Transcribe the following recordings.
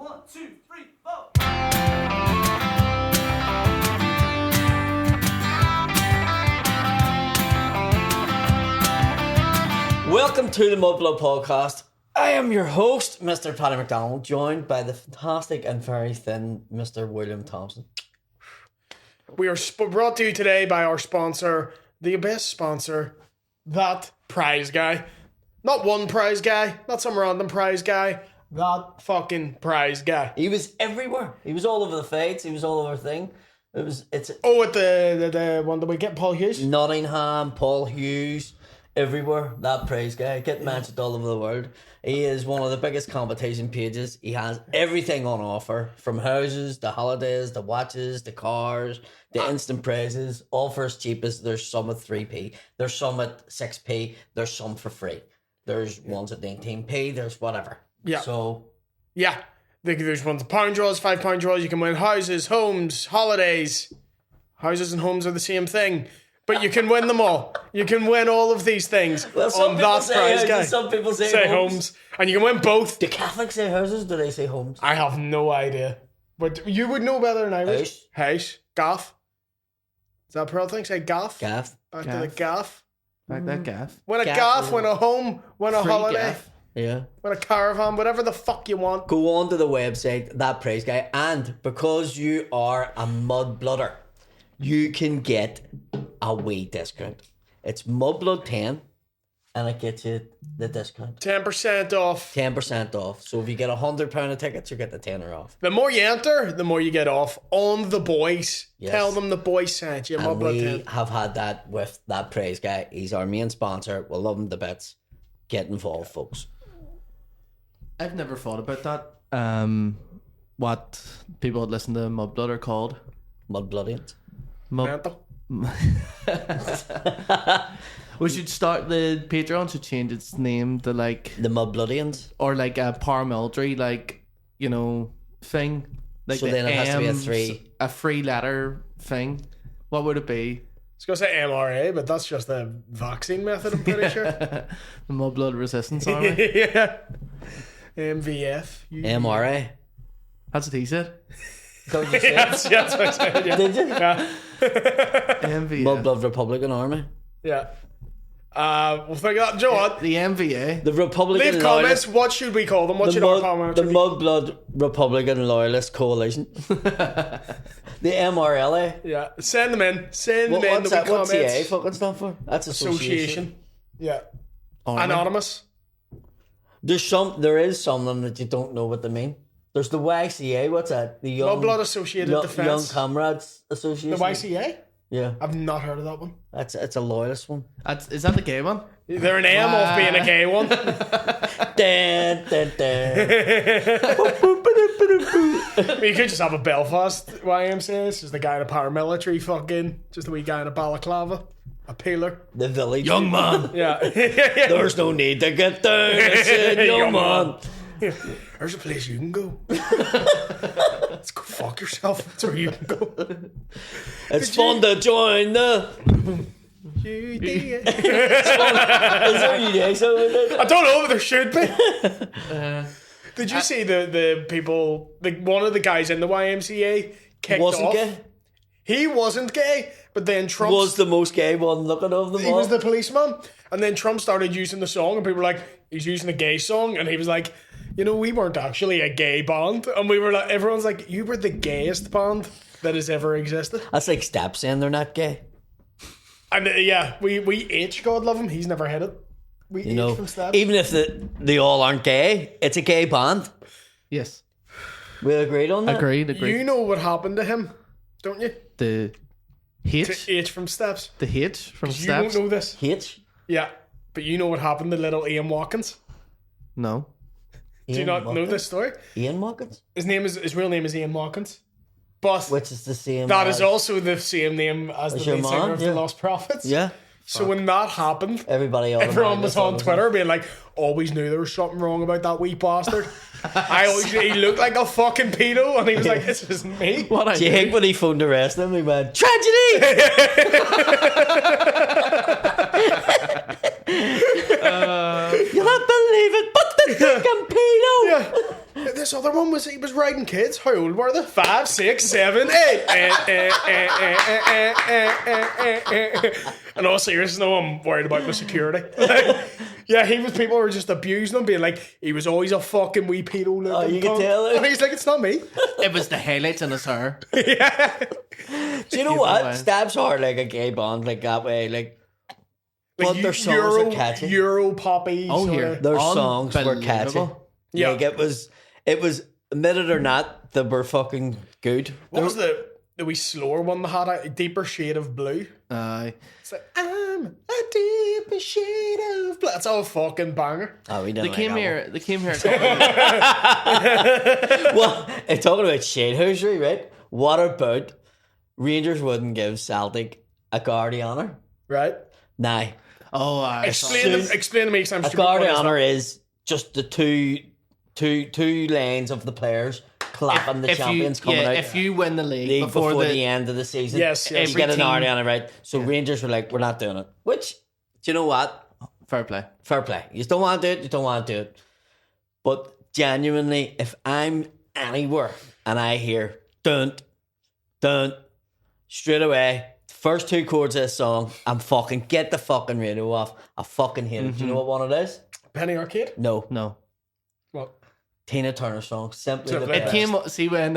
1, 2, 3, 4. Welcome to the Mudblood podcast. I am your host, Mr. Paddy McDonnell, joined by the fantastic and very thin Mr. William Thompson. We are brought to you today by our sponsor, the best sponsor, that prize guy. Not one prize guy, not some random prize guy, that fucking prize guy. He was everywhere. He was all over the fights. He was all over the thing. At the one that we get, Paul Hughes? Nottingham, Paul Hughes, everywhere. That prize guy. Getting mentioned all over the world. He is one of the biggest competition pages. He has everything on offer, from houses, the holidays, the watches, the cars, the instant prizes, all for as cheap as there's some at 3p, there's some at 6p, there's some for free. There's ones at 19p, there's whatever. Yeah. So, yeah. There's ones £1 draws, £5 draws. You can win houses, homes, holidays. Houses and homes are the same thing. But you can win them all. You can win all of these things on that prize guy. Some people say homes. And you can win both. Do Catholics say houses? Do they say homes? I have no idea. But you would know better than Irish. House. Gaff. Is that a pearl thing? Say gaff. Gaff. Back to the gaff. Like that gaff. Win a gaff, win a home, win a Free holiday. gaff. Yeah. Win a caravan, whatever the fuck you want. Go on to the website, that prize guy, and because you are a mudblooder, you can get a wee discount. It's Mudblood 10, and it gets you the discount. 10% off. 10% off. So if you get £100 of tickets, you get the tenner off. The more you enter, the more you get off on the boys. Yes. Tell them the boys sent you. And Mudblood we 10. have had that with that prize guy. He's our main sponsor. We love him to bits. Get involved, folks. I've never thought about that. What people that listen to Mudblood are called. Mudbloodians. Mental. We should start the Patreon should change its name to like The Mudbloodians. or like a paramilitary thing. Like So the then it has to be a M's, 3. a 3-letter thing. What would it be? I was going to say MRA, but that's just a vaccine method, I'm pretty sure. The Mudblood Resistance Army. Yeah. MVF. MRA. That's what he said. Is that what you said? That's what I said, yeah. Did you? Yeah. MVA. Mudblood Republican Army. Yeah. We'll think that. Do you know what? The MVA. The Republican Leave comments. What should we call them? What should our comments The be? Mudblood Republican Loyalist Coalition. The MRLA. Yeah. Send them in. Send them in. What's that? What's comments. the A fucking stuff for? That's association. Yeah. Army. Anonymous. There is some of them that you don't know what they mean. There's the YCA. What's that? The Mudblood Associated Young Defence. Comrades Association. The YCA? Yeah, I've not heard of that one. it's a loyalist one. Is that the gay one? They're an M off being a gay one. Dun, dun, dun. You could just have a Belfast YMCA. It's just a guy in a paramilitary fucking, just a wee guy in a balaclava. A peeler. The village. Young man. Yeah. There's no need to get down. I said, young man. There's a place you can go. Let's go fuck yourself. That's where you can go. It's fun to join the. You did. Is there you do? I don't know, but there should be. Did you see the people, one of the guys in the YMCA kicked Wasn't off? gay. He wasn't gay, but then Trump Was the most gay one looking of them he all. was the policeman, and then Trump started using the song, and people were like, he's using a gay song, and he was like, you know, we weren't actually a gay band, and we were like, everyone's like, you were the gayest band that has ever existed. That's like Step saying they're not gay. And yeah, we H, God love him, he's never hit it. We You know, H from Step. even if they all aren't gay, it's a gay band. Yes. We agreed on that. Agreed. You know what happened to him, don't you? The H. To H from Steps. The H from You Steps. don't know this. H. Yeah, but you know what happened to little Ian Watkins? No. Do you not know this story? Ian Watkins? His real name is Ian Watkins. But Which is the same that as, is also the same name as the your lead singer man, of yeah. the Lost Prophets. Yeah. So when that happened, Everybody everyone was on automatically Twitter being like, always knew there was something wrong about that wee bastard. He looked like a fucking pedo, and he was like, this isn't me. What I Do you do? think when he phoned the rest of them, he went, tragedy! You'll not believe it, but the fucking pedo! Yeah. This this other one was he was riding kids. How old were they? 5, 6, 7, 8. In all seriousness, no, I'm worried about my security. Yeah, people were just abusing him, being like, he was always a fucking wee pedo. Oh, you can tell it. And he's like, it's not me. It was the highlights in his hair. Yeah. Do you know what? Stabs hard like a gay bond, like that way, like. But their songs are catchy. Euro poppy. Oh, here. Their songs were catchy. Yeah. Like it was, admit it or not, they were fucking good. What was the wee slower one that had a deeper shade of blue? It's like, I'm a deeper shade of blue. That's all a fucking banger. Oh, we didn't They came here. Well, talking about shadehousery, right? What about Rangers wouldn't give Celtic a guard of honour? Right? Nah. Explain to me, because I'm a stupid. guard of honour is just the two lanes of the players clapping the champions coming out. If you win the league before the end of the season, yes. you get an guard of honour, right? So Rangers were like, we're not doing it. Which, do you know what? Fair play. You don't want to do it, you don't want to do it. But genuinely, if I'm anywhere and I hear dun dun straight away, first 2 chords of this song, I'm fucking get the fucking radio off. I fucking hate it. Do you know what one it is? Penny Arcade? No. What? Tina Turner song, Simply the It Best. came. See when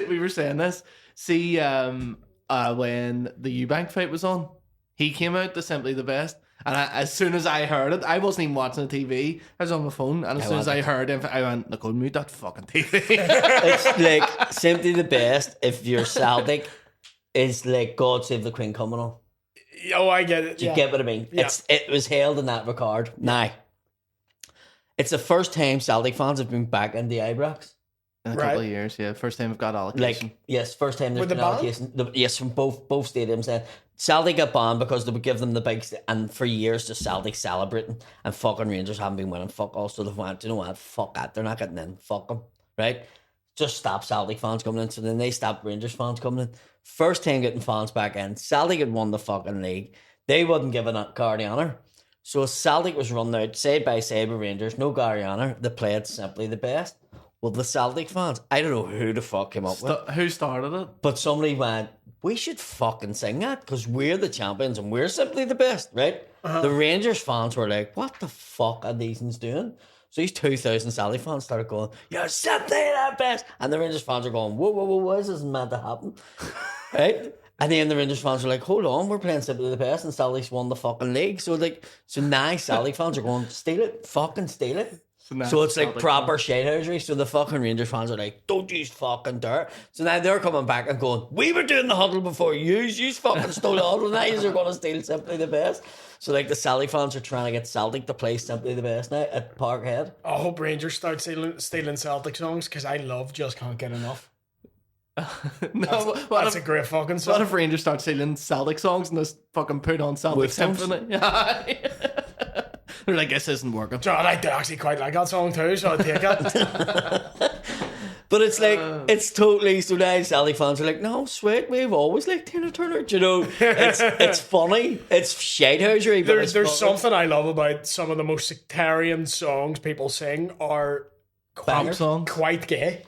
we were saying this. See when the Eubank fight was on, he came out to Simply the Best, and as soon as I heard it, I wasn't even watching the TV. I was on my phone, and as soon as I heard it, I went, "Nicole, mute that fucking TV." It's like Simply the Best. If you're Celtic, is like God Save the Queen coming on. Oh, I get it. Do you get what I mean? Yeah. It was held in that regard. Now, it's the first time Celtic fans have been back in the Ibrox. In a couple of years, yeah. First time we've got allocation. Like, yes, first time there's With the been allocation. Yes, from both stadiums. Celtic got banned because they would give them the big... And for years, just Celtic celebrating. And fucking Rangers haven't been winning. Fuck all. So they've went, you know what? Fuck that. They're not getting in. Fuck them. Right? Just stop Celtic fans coming in. So then they stopped Rangers fans coming in. First time getting fans back in. Celtic had won the fucking league. They wouldn't give a guard of honour. So Celtic was run out side by side with Rangers. No guard of honour. They played Simply the Best. Well, the Celtic fans, I don't know who the fuck came up with. Who started it? But somebody went, we should fucking sing that because we're the champions and we're Simply the Best, right? The Rangers fans were like, what the fuck are these ones doing? So these 2,000 Celtic fans started going, you're Simply the Best. And the Rangers fans are going, whoa, why is this meant to happen? Right? And then the Rangers fans were like, hold on, we're playing Simply the Best and Celtic's won the fucking league. So now Celtic fans are going, steal it, fucking steal it. So it's like proper shithousery. So the fucking Rangers fans are like, don't use fucking dirt. So now they're coming back and going, we were doing the huddle before you fucking stole the huddle. Now you're going to steal Simply the Best. So like the Celtic fans are trying to get Celtic to play Simply the Best now at Parkhead. I hope Rangers start stealing Celtic songs because I love Just Can't Get Enough. That's a great fucking song. What if Rangers start stealing Celtic songs and just fucking put on Celtic Symphony? They're like, this isn't working. John, I do actually quite like that song too, so I'll take it. But it's like, it's totally, so now Celtic fans are like, no, sweet, we've always liked Tina Turner. Do you know, it's funny. It's shithousery. There's something I love about some of the most sectarian songs people sing are quite gay.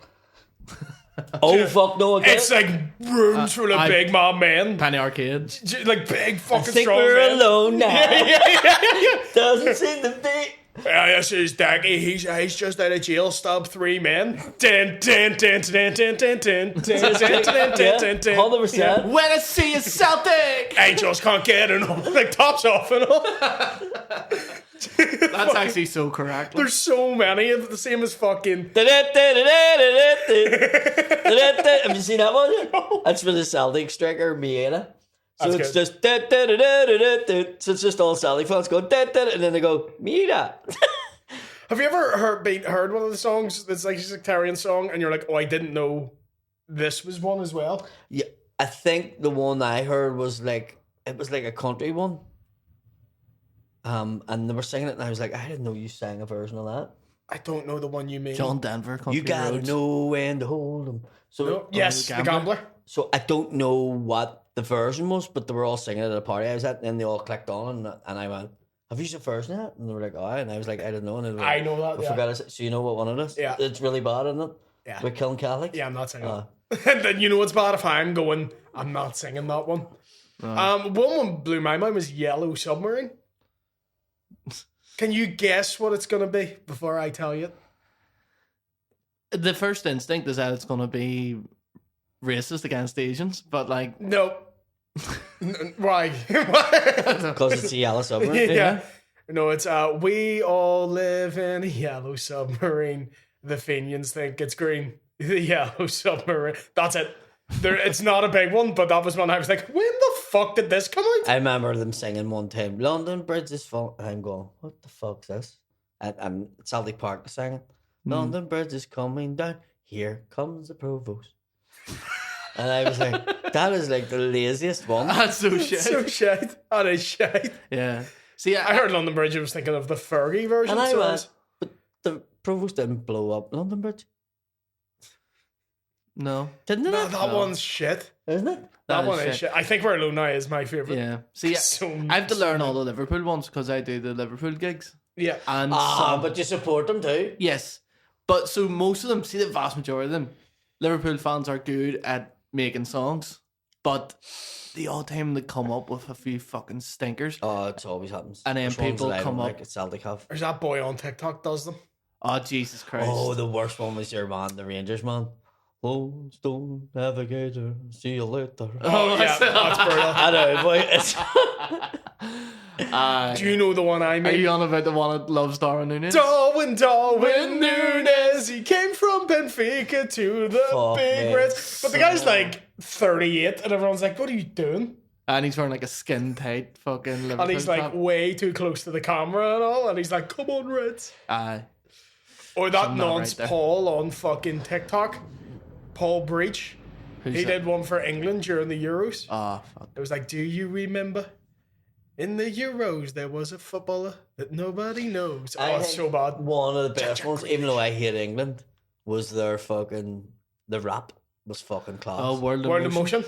Oh, fuck no, again. It's like rooms full of big mad men. Penny Arcade. Like big fucking I think strong we're men. alone now. Yeah. Doesn't seem to be. This is Daggy. He's just out of jail, stabbed 3 men. 100%. When I see a Celtic, I just can't get enough. Like tops off and all. That's actually so correct. There's so many of the same as fucking. Have you seen that one? That's for the Celtic striker, Mieta. So it's just so it's just all Celtic fans go and then they go Mieta. Have you ever heard one of the songs that's like a sectarian song and you're like, oh, I didn't know this was one as well? Yeah, I think the one I heard was like it was like a country one. And they were singing it and I was like, I didn't know you sang a version of that. I don't know the one you mean. John Denver, Country You gotta Roads. know when to hold them. So No, yes, the Gambler. So I don't know what the version was, but they were all singing it at a party I was at, and then they all clicked on, and I went, have you seen First Net? And they were like, aye. And I was like, I don't know. And they were like, I know that. I Yeah. forgot it. So you know what one it is? Yeah. It's really bad, isn't it? Yeah. We're killing Catholics. Yeah, I'm not singing. Ah. And then you know what's bad if I'm going, I'm not singing that one. One blew my mind was Yellow Submarine. Can you guess what it's going to be before I tell you? The first instinct is that it's going to be racist against Asians, but like, No. Why? Because it's a yellow submarine. Yeah. No, it's we all live in a yellow submarine. The Fenians think it's green. The yellow submarine. That's it. It's not a big one, but that was one I was like, when the fuck did this come out? I remember them singing one time, London Bridge is falling. I'm going, what the fuck's this? And Celtic Park was singing, London Bridge is coming down. Here comes the provost. And I was like, that is like the laziest one. that's so shit. So shite. That is shite. Yeah. See, I heard London Bridge. I was thinking of the Fergie version. And I so went, but the provost didn't blow up London Bridge. no. Didn't it? no, that one's shit. Isn't it? That is one is shit. I think Where Alone Now is my favourite. Yeah. See, So- I have to learn all the Liverpool ones because I do the Liverpool gigs. Yeah. And But you support them too. yes. But so most of them, see the vast majority of them, Liverpool fans are good at making songs, but the odd time they come up with a few fucking stinkers. Oh, it always happens. And then There's ones people that I come don't up- like, Celtic have. There's that boy on TikTok does them. Oh, Jesus Christ. Oh, the worst one was your man, the Rangers man. Lone Stone Navigator, see you later. Oh, yeah, that's brutal. I know, boy. It's Do you know the one I Are made? you on about the one that loves Darwin Núñez? Darwin Núñez, he came from Benfica to the Fuck big me. Reds. But the guy's like 38, and everyone's like, what are you doing? And he's wearing like a skin tight fucking Liverpool And he's like top. way too close to the camera and all, and he's like, come on, Reds. Aye. Or that Something not right nonce there. Paul on fucking TikTok, Paul Breach. Who's He that? did one for England during the Euros. Oh, fuck. It was like, do you remember? In the Euros, there was a footballer that nobody knows. I Oh, it's think so bad. one of the best Jack ones, even though I hate England, was their fucking, the rap was fucking class. Oh, World World of of Motion.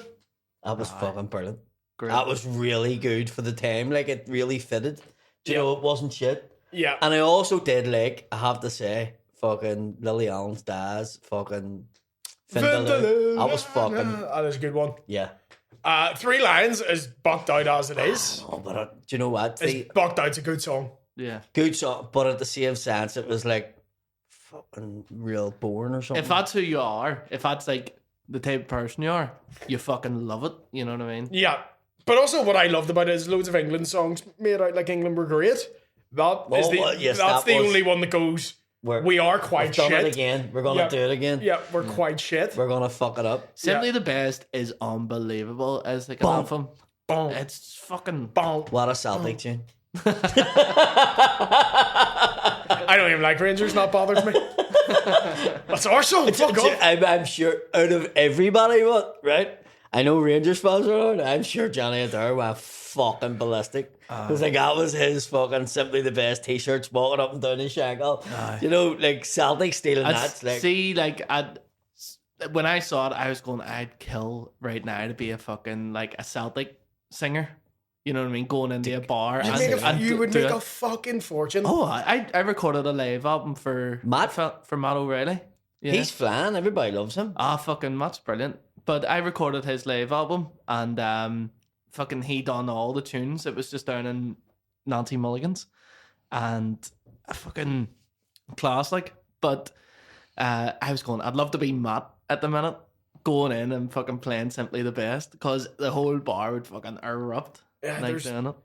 That was fucking brilliant. Great. That was really good for the time. Like, it really fitted. Do you Yeah. know, it wasn't shit. Yeah. And I also did like, I have to say, fucking Lily Allen's dad's fucking Vindaloo. That was fucking, That is a good one. yeah. Three Lions is bucked out as it is. Oh, but do you know what? The It's bucked out's a good song. Yeah. good song, but at the same sense, it was like fucking real boring or something. If that's who you are, if that's like the type of person you are, you fucking love it. You know what I mean? Yeah. But also what I loved about it is loads of England songs made out like England were great. That is the well, yes, that's that the was- only one that goes, we are quite We've done shit. it again. We're gonna Yeah. do it again. Yeah, we're quite shit. We're gonna fuck it up. Simply the Best is unbelievable as like an Bum. anthem. Boom. It's fucking. Boom. What a Celtic tune. I don't even like Rangers, that bothers me. That's our song. Fuck off. I'm sure out of everybody, what right? I know Rangers fans are on. I'm sure Johnny Adair went fucking ballistic because like that was his fucking Simply the Best t-shirts walking up and down his shankle. You know, like Celtic stealing that. Like, See, like, when I saw it, I was going, I'd kill right now to be a fucking, like, a Celtic singer. You know what I mean? Going into a bar. You would do make it. a fucking fortune. Oh, I recorded a live album for Matt? for Matt O'Reilly. Yeah. he's flying. Everybody loves him. Fucking Matt's brilliant. But I recorded his live album and fucking he done all the tunes. It was just down in Nancy Mulligan's and a fucking class like. But I was going, I'd love to be Matt at the minute, going in and fucking playing Simply the Best because the whole bar would fucking erupt. Yeah, Like there's- doing it.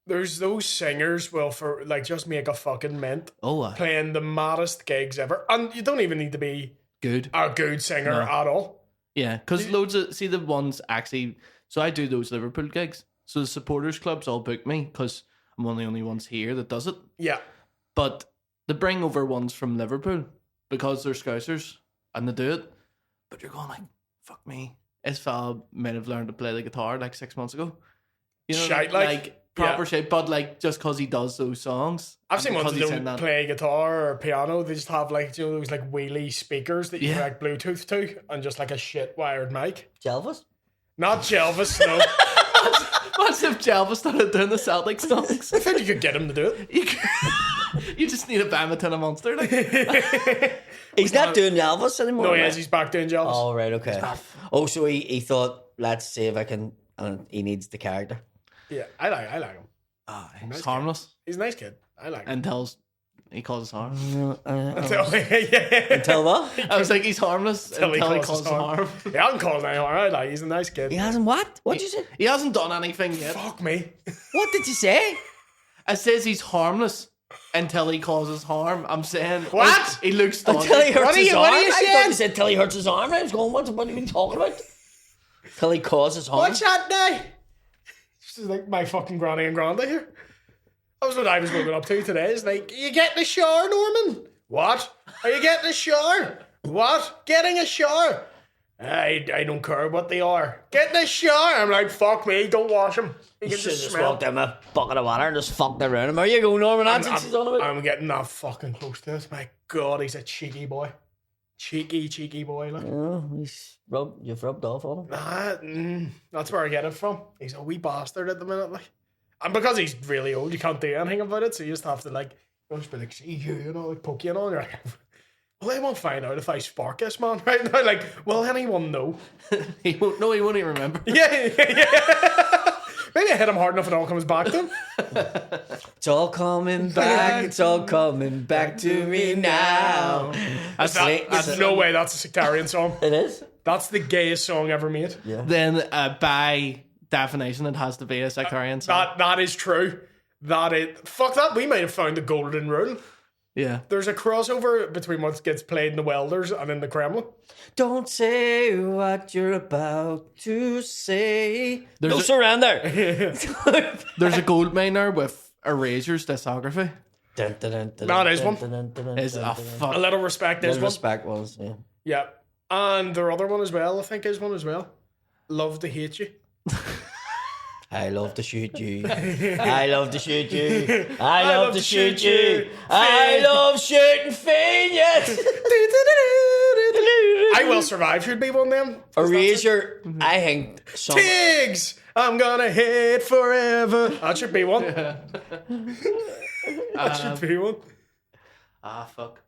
There's those singers, well, for like just make a fucking mint, Oh, playing the maddest gigs ever. And you don't even need to be good. a good singer No. at all. Yeah, because loads of see the ones actually. So I do those Liverpool gigs. So the supporters clubs all book me because I'm one of the only ones here that does it. Yeah. But they bring over ones from Liverpool because they're Scousers and they do it. But you're going like, fuck me. This fella might have learned to play the guitar like 6 months ago. You know, Shite, like, proper yeah. shit. But like just because he does those songs. I've and seen ones because that he's don't in that- play guitar or piano. They just have like, you know, those like wheelie speakers that you Yeah. connect Bluetooth to and just like a shit wired mic. Jelvis? Not Jelvis, no. What if Jelva started doing the Celtic songs? I think you could get him to do it. You just need a Bamaton a monster. Like. He's not doing Elvis anymore. No, he right? is. He's back doing Jelvis. Oh, right, okay. Oh, so he thought, let's see if I can, and he needs the character. Yeah, I like him. He's harmless. He's a nice kid. I like him. Until he causes harm. Until what? I was like, he's harmless until he causes harm. He hasn't caused any harm. He's a nice kid. He hasn't what? What'd you say? He hasn't done anything yet. Fuck me. What did you say? I says he's harmless until he causes harm. I'm saying What? He looks dodgy. Until he hurts his arm? what are you I saying? thought you said till he hurts his arm. I was going, what are you talking about? Till he causes harm. What's that now? This is like my fucking granny and granda here. That was what I was looking up to today. It's like, you getting a shower, Norman? What? Are you getting a shower? What? Getting a shower? I don't care what they are. Getting a shower. I'm like, fuck me, don't wash them. You You can should just just smell. walked in a bucket of water and just fucked around him. There you go, Norman. That's what she's on about. I'm getting that fucking close to it. My God, he's a cheeky boy. Cheeky boy. Look. Oh, you've rubbed off on him. That's where I get it from. He's a wee bastard at the minute, like. And because he's really old, you can't do anything about it, so you just have to, like, just be like, see you know, like, poke you and all. You're like, well, they won't find out if I spark this man right now. Like, will anyone know? He won't even remember. Yeah. Maybe I hit him hard enough and it all comes back to him. It's all coming back. It's all coming back to me now. There's no way that's a sectarian song. It is? That's the gayest song ever made. Yeah. Then by definition, it has to be a sectarian song. That is true. Fuck that. We might have found the golden rule. Yeah. There's a crossover between what gets played in the Welders and in the Kremlin. Don't say what you're about to say. There's No a- surrender. There's a gold miner with Erasure's discography. That is one. Is a A fuck. little respect is Little one. respect was, yeah. Yeah. And their other one as well, I think, is one as well. Love to hate you. I love to shoot you. I love to shoot you. I love to shoot you. I love shooting Phineas. I Will Survive should be one of them. Erasure, I think some Tiggs! I'm gonna hate forever. That should be one. That should be one. Fuck.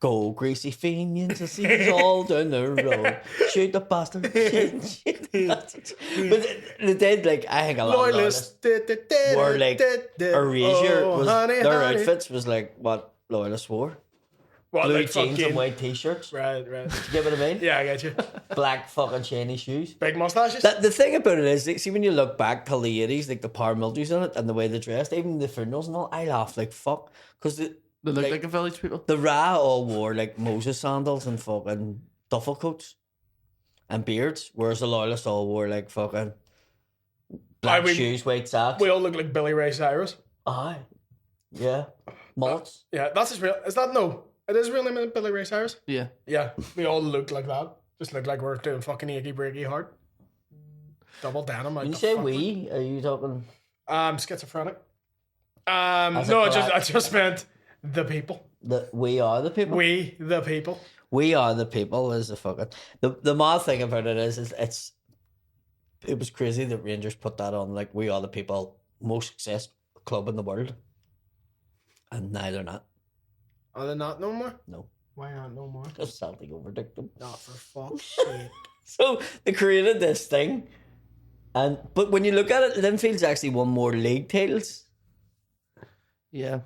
go greasy Fenians and see us all down the road. Shoot the bastard. Shoot the bastard. But they did, like, I think a lot of Loyalists. loyalists were like Erasure Oh, was honey, their honey. outfits was like what loyalists wore. What, Blue like jeans fucking... and white t-shirts. Right. You get what I mean? Yeah, I get you. Black fucking shiny shoes. Big mustaches. The thing about it is, like, see, when you look back till the 80s, like the paramilitaries in it and the way they dressed, even the funerals and all, I laugh like fuck. Because They look like a village people. the Ra all wore like Moses sandals and fucking duffel coats and beards, whereas the loyalists all wore like fucking black shoes, white socks. We all look like Billy Ray Cyrus. Aye. Yeah. Mullets. Yeah, that's his real... Is that... No. It is real name Billy Ray Cyrus? Yeah. Yeah, we all look like that. Just look like we're doing fucking achy breaky hard. Double denim. When you say we, are you talking... Schizophrenic. As a No, collab- I just meant the people. We are the people? We, the people. We are the people is the fucking... The mad thing about it is it was crazy that Rangers put that on, like, we are the people, most successful club in the world. And now they're not. Are they not no more? No. Why not no more? Because Celtic overtook them. Not for fuck's sake. So they created this thing. But when you look at it, Linfield's actually won more league titles Yeah.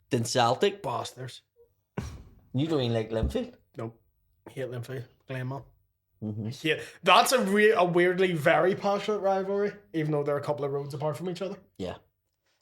than Celtic. Bastards. You don't even like Linfield? Nope. Hate Linfield. Glenmore. Mm-hmm. Yeah, that's a weirdly very passionate rivalry, even though they're a couple of roads apart from each other. Yeah.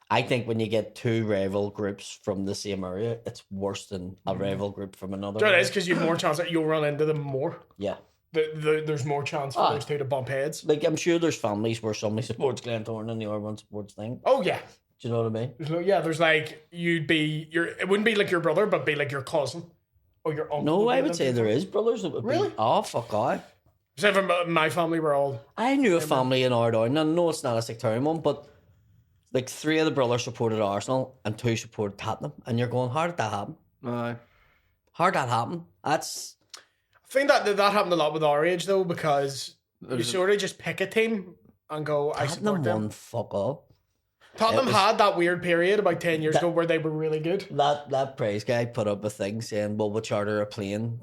I think when you get two rival groups from the same area, it's worse than a rival group from another It area. is because you have more chance that you'll run into them more. Yeah. There's more chance for those two to bump heads. Like, I'm sure there's families where somebody supports Glentoran and the other one supports thing. Oh yeah. Do you know what I mean? There's like it wouldn't be like your brother, but be like your cousin or your uncle. No, be I an would say there is brothers that would Really? be... Oh, fuck off. Except for my family, we're all... I knew a family in Ardown, and I know it's not a sectarian one, but like 3 of the brothers supported Arsenal and 2 supported Tottenham, and you're going, how did that happen? How did that happen? That's... I think that happened a lot with our age, though, because you sort of just pick a team and go, I support Tottenham them. won fuck all. Tottenham had that weird period about 10 years ago where they were really good. That praise guy put up a thing saying, well, we'll charter a plane.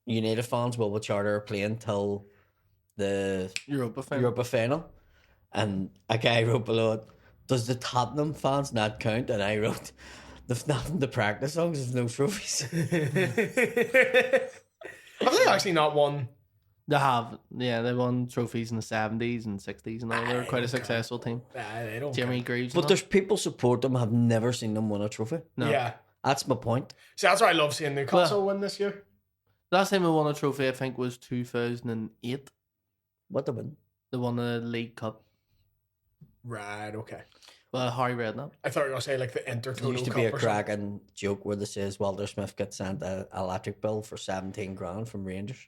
United fans will charter a plane till the Europa final. And a guy wrote below it, does the Tottenham fans not count? And I wrote, there's nothing to practice on because there's no trophies. Have they actually not won? They have, yeah. They won trophies in the 70s and 60s and all. They're quite a successful team. They don't Jeremy Greaves. But there's people support them, have never seen them win a trophy. No. Yeah. That's my point. See, that's why I love seeing Newcastle win this year. Last time they won a trophy, I think, was 2008. What they win? They won the League Cup. Right, okay. Well, Harry Redknapp. I thought you were going to say like the There Intertoto used to Cup be a or something. cracking joke where they says Walter Smith got sent an electric bill for 17 grand from Rangers.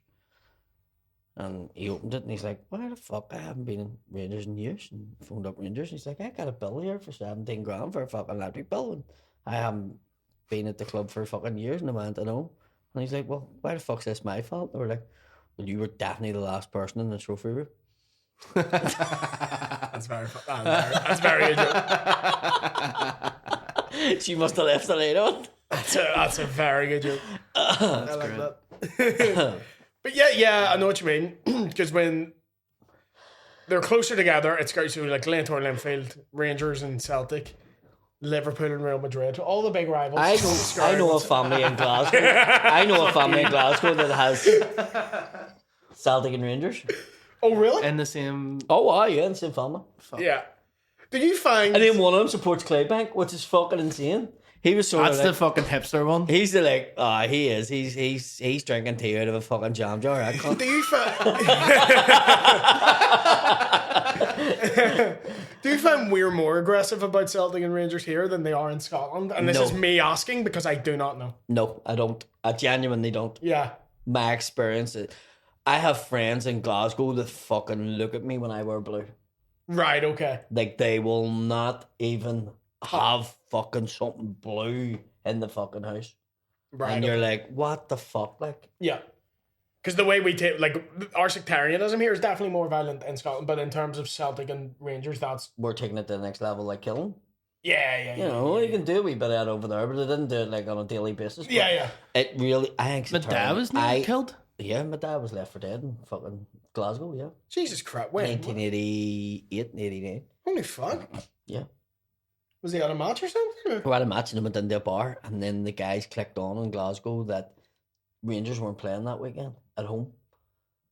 And he opened it and he's like, why the fuck? I haven't been in Rangers in years. And phoned up Rangers and he's like, I got a bill here for 17 grand for a fucking electric bill. And I haven't been at the club for fucking years. And I went, I know. And he's like, well, why the fuck's this my fault? They were like, well, you were definitely the last person in the trophy room. That's very good. She must have left the light on. That's a very good joke. I like great. that. But yeah, I know what you mean. Because when they're closer together, it's got to like Glentour, Linfield, Rangers, and Celtic, Liverpool and Real Madrid, all the big rivals. I know a family in Glasgow. I know a family in Glasgow that has Celtic and Rangers. Oh really? In the same. Oh wow, yeah, in the same family. Yeah. Do you find? And then one of them supports Claybank, which is fucking insane. He was sort That's of the like, fucking hipster one. he's the like, he is. He's drinking tea out of a fucking jam jar. I can't. Do you find? Do you find we're more aggressive about Celtic and Rangers here than they are in Scotland? And this No. is me asking because I do not know. No, I don't. I genuinely don't. Yeah. My experience is, I have friends in Glasgow that fucking look at me when I wear blue. Right. Okay. Like they will not even have fucking something blue in the fucking house. Right. And you're okay. like, what the fuck? Like, Yeah. Because the way we take, like, our sectarianism here is definitely more violent in Scotland, but in terms of Celtic and Rangers, that's. we're taking it to the next level, like killing. Yeah. You know, you can do a wee bit of that over there, but they didn't do it like on a daily basis. But Yeah. it really, I think My dad was nearly killed. Yeah, my dad was left for dead in fucking Glasgow, yeah. Jesus Christ. When? 1988, 89. Holy fuck. Yeah. Was he at a match or something? We had a match and they went into a bar, and then the guys clicked on in Glasgow that Rangers weren't playing that weekend at home.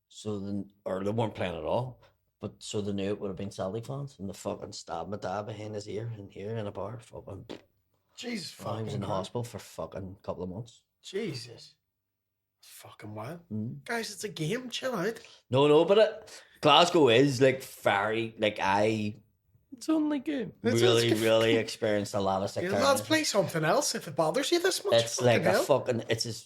So then, or they weren't playing at all. But so they knew it would have been Celtic fans, and they fucking stabbed my dad behind his ear and here in a bar. Fucking. Jesus I fucking was in the Christ. hospital for fucking couple of months. Jesus. Fucking wild. Mm. Guys, it's a game. Chill out. No, but Glasgow is like very, like I It's only good. really experienced a lot of Yeah, sectarianism. lads, play something else if it bothers you this much. It's like hell. a fucking, it's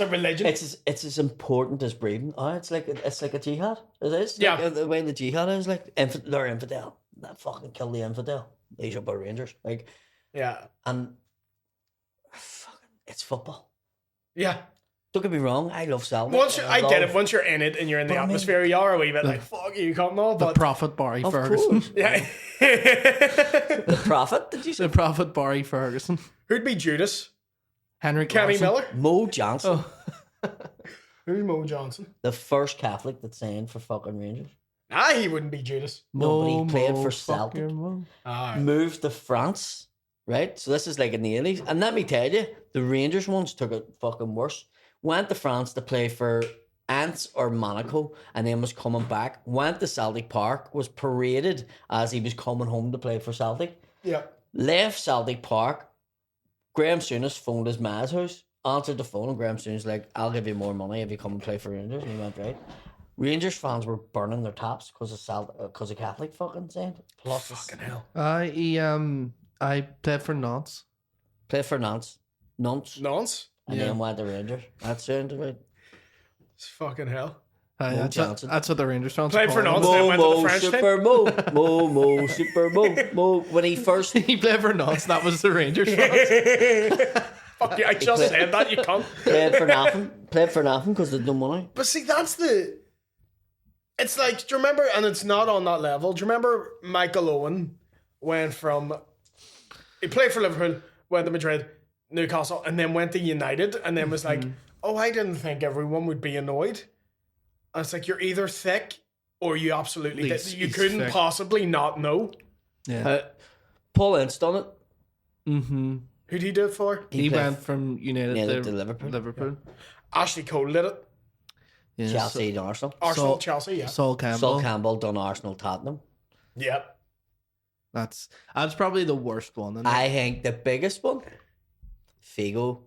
a religion. it's as important as breathing. Oh, it's like a jihad. It is. Yeah. Like, the way the jihad is like they're infidel. That fucking kill the infidel. These are Rangers. Like, yeah. and fucking, it's football. Yeah. Don't get me wrong. I love Celtic. I get it. Once you're in it and you're in the But I mean- atmosphere, you are a wee bit like, fuck you, come on. The But Prophet Barry Of Ferguson. course. yeah. The Prophet. Did you say The Prophet Barry Ferguson. Who'd be Judas? Henry Kenny Clarkson. Miller? Mo Johnson, Who's Mo Johnson? the first Catholic that signed for fucking Rangers? Ah, he wouldn't be Judas. No, but he played for fuck Celtic. your mum. Ah, Moved to France, right? So this is like in the 80s. And let me tell you, the Rangers ones took it fucking worse. Went to France to play for Ants or Monaco, and then was coming back. Went to Celtic Park, was paraded as he was coming home to play for Celtic. yeah. Left Celtic Park. Graham Souness phoned his ma's house, answered the phone, and Graham Souness like, I'll give you more money if you come and play for Rangers. And he went, right. Rangers fans were burning their taps because of Catholic fucking saying. Plus, Fucking hell. I played for Nantes. played for Nantes, Nonce? and Yeah. then went to Rangers. That sounded right. It's fucking hell. Johnson. That's what the Rangers fans Played for call him. Nantes. Then went to the French Super Mo, Mo, Super Mo. When he first He played for Nantes. That was the Rangers fans. Fuck you, I just said that, you cunt. played for nothing because there's no money. But see, that's the... It's like, do you remember, and it's not on that level, do you remember Michael Owen went from, he played for Liverpool, went to Madrid, Newcastle, and then went to United, and then was like, oh, I didn't think everyone would be annoyed. And it's like, you're either thick or you absolutely did. You couldn't thick. Possibly not know. Yeah. Paul Ince done it. Mm-hmm. Who'd he do it for? He went from United to Liverpool. Yeah. Ashley Cole did it. Yeah, Chelsea to Arsenal. Arsenal, Chelsea, yeah. Sol Campbell done Arsenal, Tottenham. Yep. That's probably the worst one. I think the biggest one, Figo.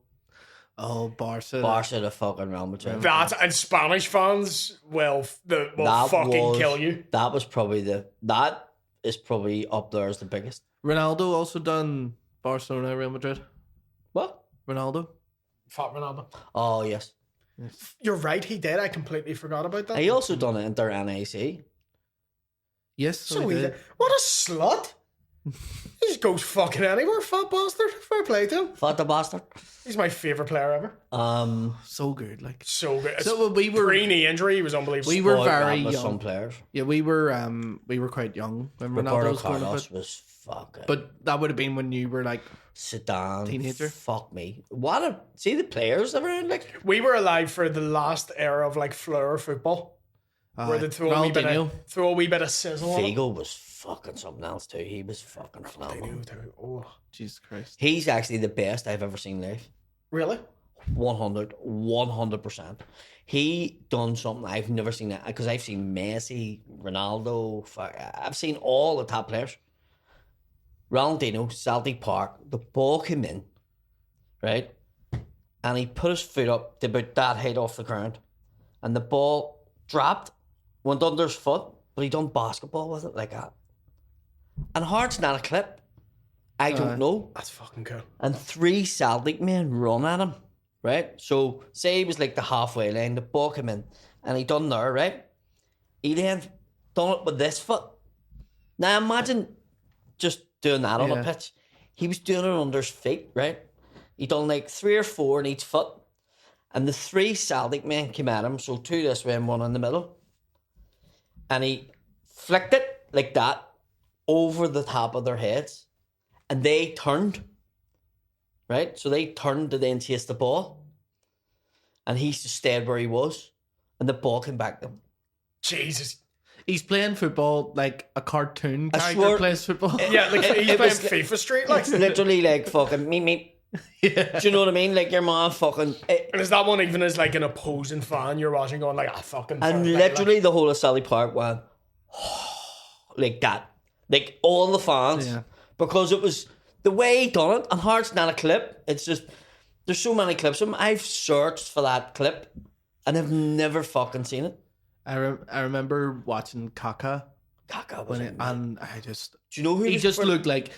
Oh, Barca to fucking Real Madrid. And Spanish fans will fucking kill you. That is probably up there as the biggest. Ronaldo also done Barcelona, Real Madrid. What? Ronaldo. Fat Ronaldo. Oh, yes. You're right, he did. I completely forgot about that. He also done it Inter NAC. Yes, so he did. What a slut. He just goes fucking anywhere, fat bastard. Fair play to him. Fat the bastard. He's my favourite player ever. So good, like. So good. So we were pre-knee injury, he was unbelievable. We were very young. Some players. Yeah, we were quite young when Ronaldo was going Carlos was fucking. But that would have been when you were like Sedan. Teenager. Fuck me. See the players around like. We were alive for the last era of like Fleur football. Where they throw a wee bit of sizzle on Figo was fucking something else too. He was fucking phenomenal. Oh, Jesus Christ. He's actually the best I've ever seen live. Really? 100%. He done something I've never seen, because I've seen Messi, Ronaldo, I've seen all the top players. Ronaldinho, Celtic Park, the ball came in, right? And he put his foot up to about that height off the ground. And the ball dropped, went under his foot, but he done basketball with it like that. And Hart's not a clip. I don't know. That's fucking cool. And 3 Celtic men run at him, right? So, say he was like the halfway line, the ball came in, and he done there, right? He then done it with this foot. Now, imagine just doing that on a pitch. He was doing it under his feet, right? He done like 3 or 4 in each foot. And the 3 Celtic men came at him, so 2 this way and 1 in the middle. And he flicked it like that over the top of their heads. And they turned, right? So they turned to then chase the ball. And he just stayed where he was. And the ball came back to him. Jesus. He's playing football like a cartoon character plays football. Yeah, like he's playing FIFA Street. Like. It's literally like fucking me. Yeah. Do you know what I mean? Like your man fucking. And is that one even as like an opposing fan you're watching going like, fucking. And literally the whole of Sally Park went like that. Like all the fans. Yeah. Because it was the way he done it, and Hart's not a clip. It's just, there's so many clips of him. I've searched for that clip, and I've never fucking seen it. I remember watching Kaká. Kaká was it, and I just... Do you know who he just looked like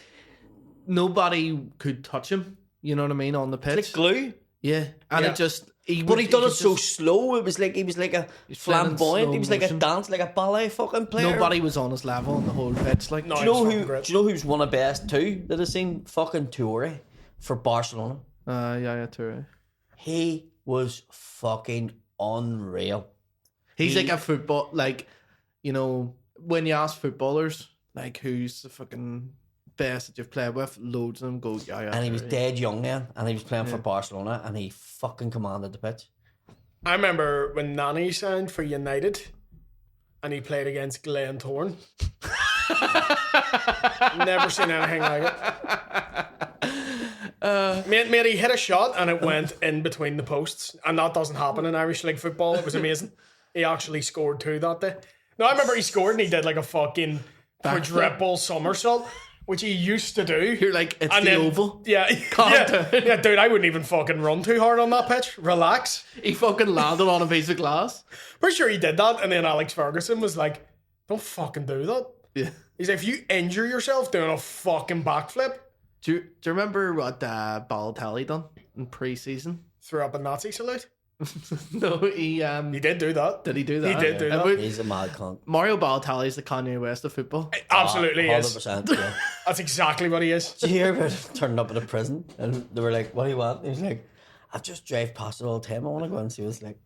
nobody could touch him, you know what I mean, on the pitch. It's like glue. Yeah, and it just... But he done it so slow. It was like he was like a flamboyant. He was like a dance, like a ballet fucking player. Nobody was on his level on the whole pitch. Like, do you know who's one of the best too that I've seen? Fucking Toure for Barcelona. Yeah, Toure. He was fucking unreal. He's like a football, like, you know, when you ask footballers, like, who's the fucking best that you've played with, loads of them go, yeah. And he was dead young then, and he was playing for Barcelona, and he fucking commanded the pitch. I remember when Nani signed for United, and he played against Glenn Thorne. Never seen anything like it. Mate, he hit a shot, and it went in between the posts, and that doesn't happen in Irish League football. It was amazing. He actually scored 2 that day. No, I remember he scored, and he did like a fucking quadruple somersault, which he used to do. You're like, it's and the then, oval. Yeah, yeah, dude, I wouldn't even fucking run too hard on that pitch. Relax. He fucking landed on a piece of glass. Pretty sure he did that, and then Alex Ferguson was like, don't fucking do that. Yeah. He's like, if you injure yourself doing a fucking backflip. Do you remember what Balotelli done in pre-season? Threw up a Nazi salute? No, he did do that. Did he do that? He did do that. He's a mad cunt. Mario Balotelli is the Kanye West of football. It absolutely 100%, is. Yeah. That's exactly what he is. Did you hear about turning up at a prison and they were like, what do you want? He was like, I've just drove past it all the time. I want to go and see what it's like.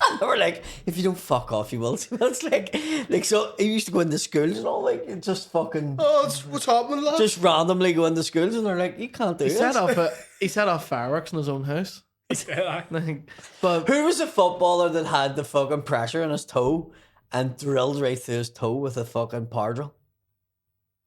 And they were like, if you don't fuck off, you will. So it's like so he used to go into schools and all, like, and just fucking what's happening, lad? just randomly go into schools, and they're like, you can't do He this. set off fireworks in his own house. But Who was the footballer that had the fucking pressure in his toe and drilled right through his toe with a fucking power drill?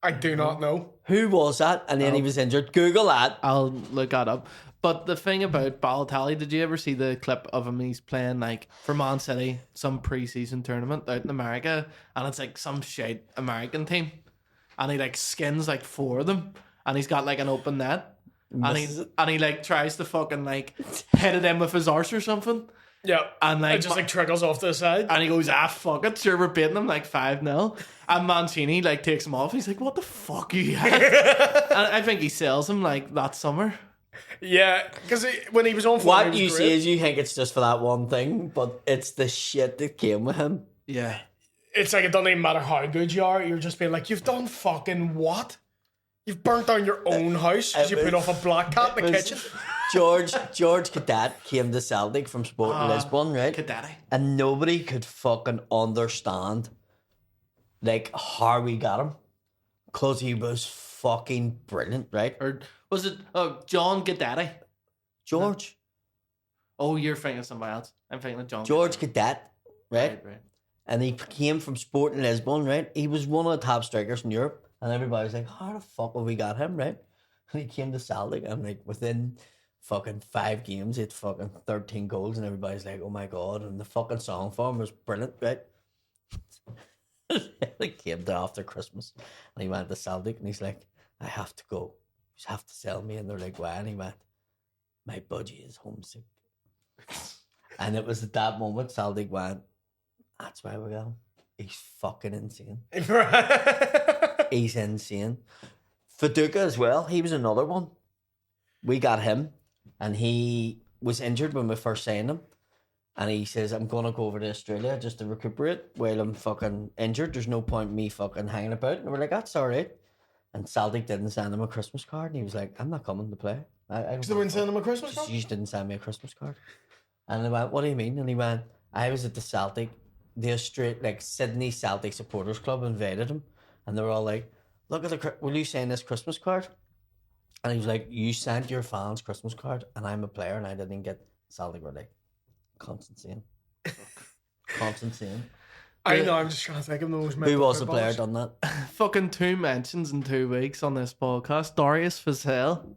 I do not know. Who was that? And then he was injured. Google that. I'll look that up. But the thing about Balotelli, did you ever see the clip of him? He's playing like for Man City, some pre-season tournament out in America, and it's like some shite American team, and he like skins like 4 of them, and he's got like an open net, and he like tries to fucking like hit it in with his arse or something. Yeah, and like it just like trickles off to the side, and he goes, fuck it, sure, we're beating him like 5-0. And Mancini like takes him off. He's like, what the fuck are you at? And I think he sells him like that summer. Yeah, because when he was on, what you see is you think it's just for that one thing, but it's the shit that came with him. Yeah, it's like it doesn't even matter how good you are. You're just being like, you've done fucking what? You've burnt down your own house because you put off a black cat in the kitchen. George Cadet came to Celtic from Sporting Lisbon, right? Cadet. And nobody could fucking understand like how we got him, because he was fucking brilliant, right? Or was it John Guidetti? George. Oh, you're thinking of somebody else. I'm thinking of George Cadet, right? Right. And he came from Sporting Lisbon, right? He was one of the top strikers in Europe, and everybody was like, how the fuck have we got him, right? And he came to Celtic, and like within fucking 5 games, he had fucking 13 goals, and everybody's like, oh my god, and the fucking song for him was brilliant, right? He came there after Christmas, and he went to Celtic, and he's like, I have to go. You just have to sell me. And they're like, why? And he went, my budgie is homesick. And it was at that moment Celtic went, that's why we got him. He's fucking insane. He's insane. Faduka as well, he was another one. We got him, and he was injured when we first signed him. And he says, I'm going to go over to Australia just to recuperate while I'm fucking injured. There's no point in me fucking hanging about. And we're like, that's all right. And Celtic didn't send him a Christmas card. And he was like, I'm not coming to play. Because they wouldn't send him a Christmas card? You just didn't send me a Christmas card. And they went, what do you mean? And he went, I was at the Celtic, Sydney Celtic Supporters Club invited him. And they were all like, look at will you send this Christmas card? And he was like, you sent your fans Christmas card, and I'm a player, and I didn't get Celtic. Were like, constant sin. I know, I'm just trying to think of the most. Who was the player done that? Fucking 2 mentions in 2 weeks on this podcast. Darius Vassell.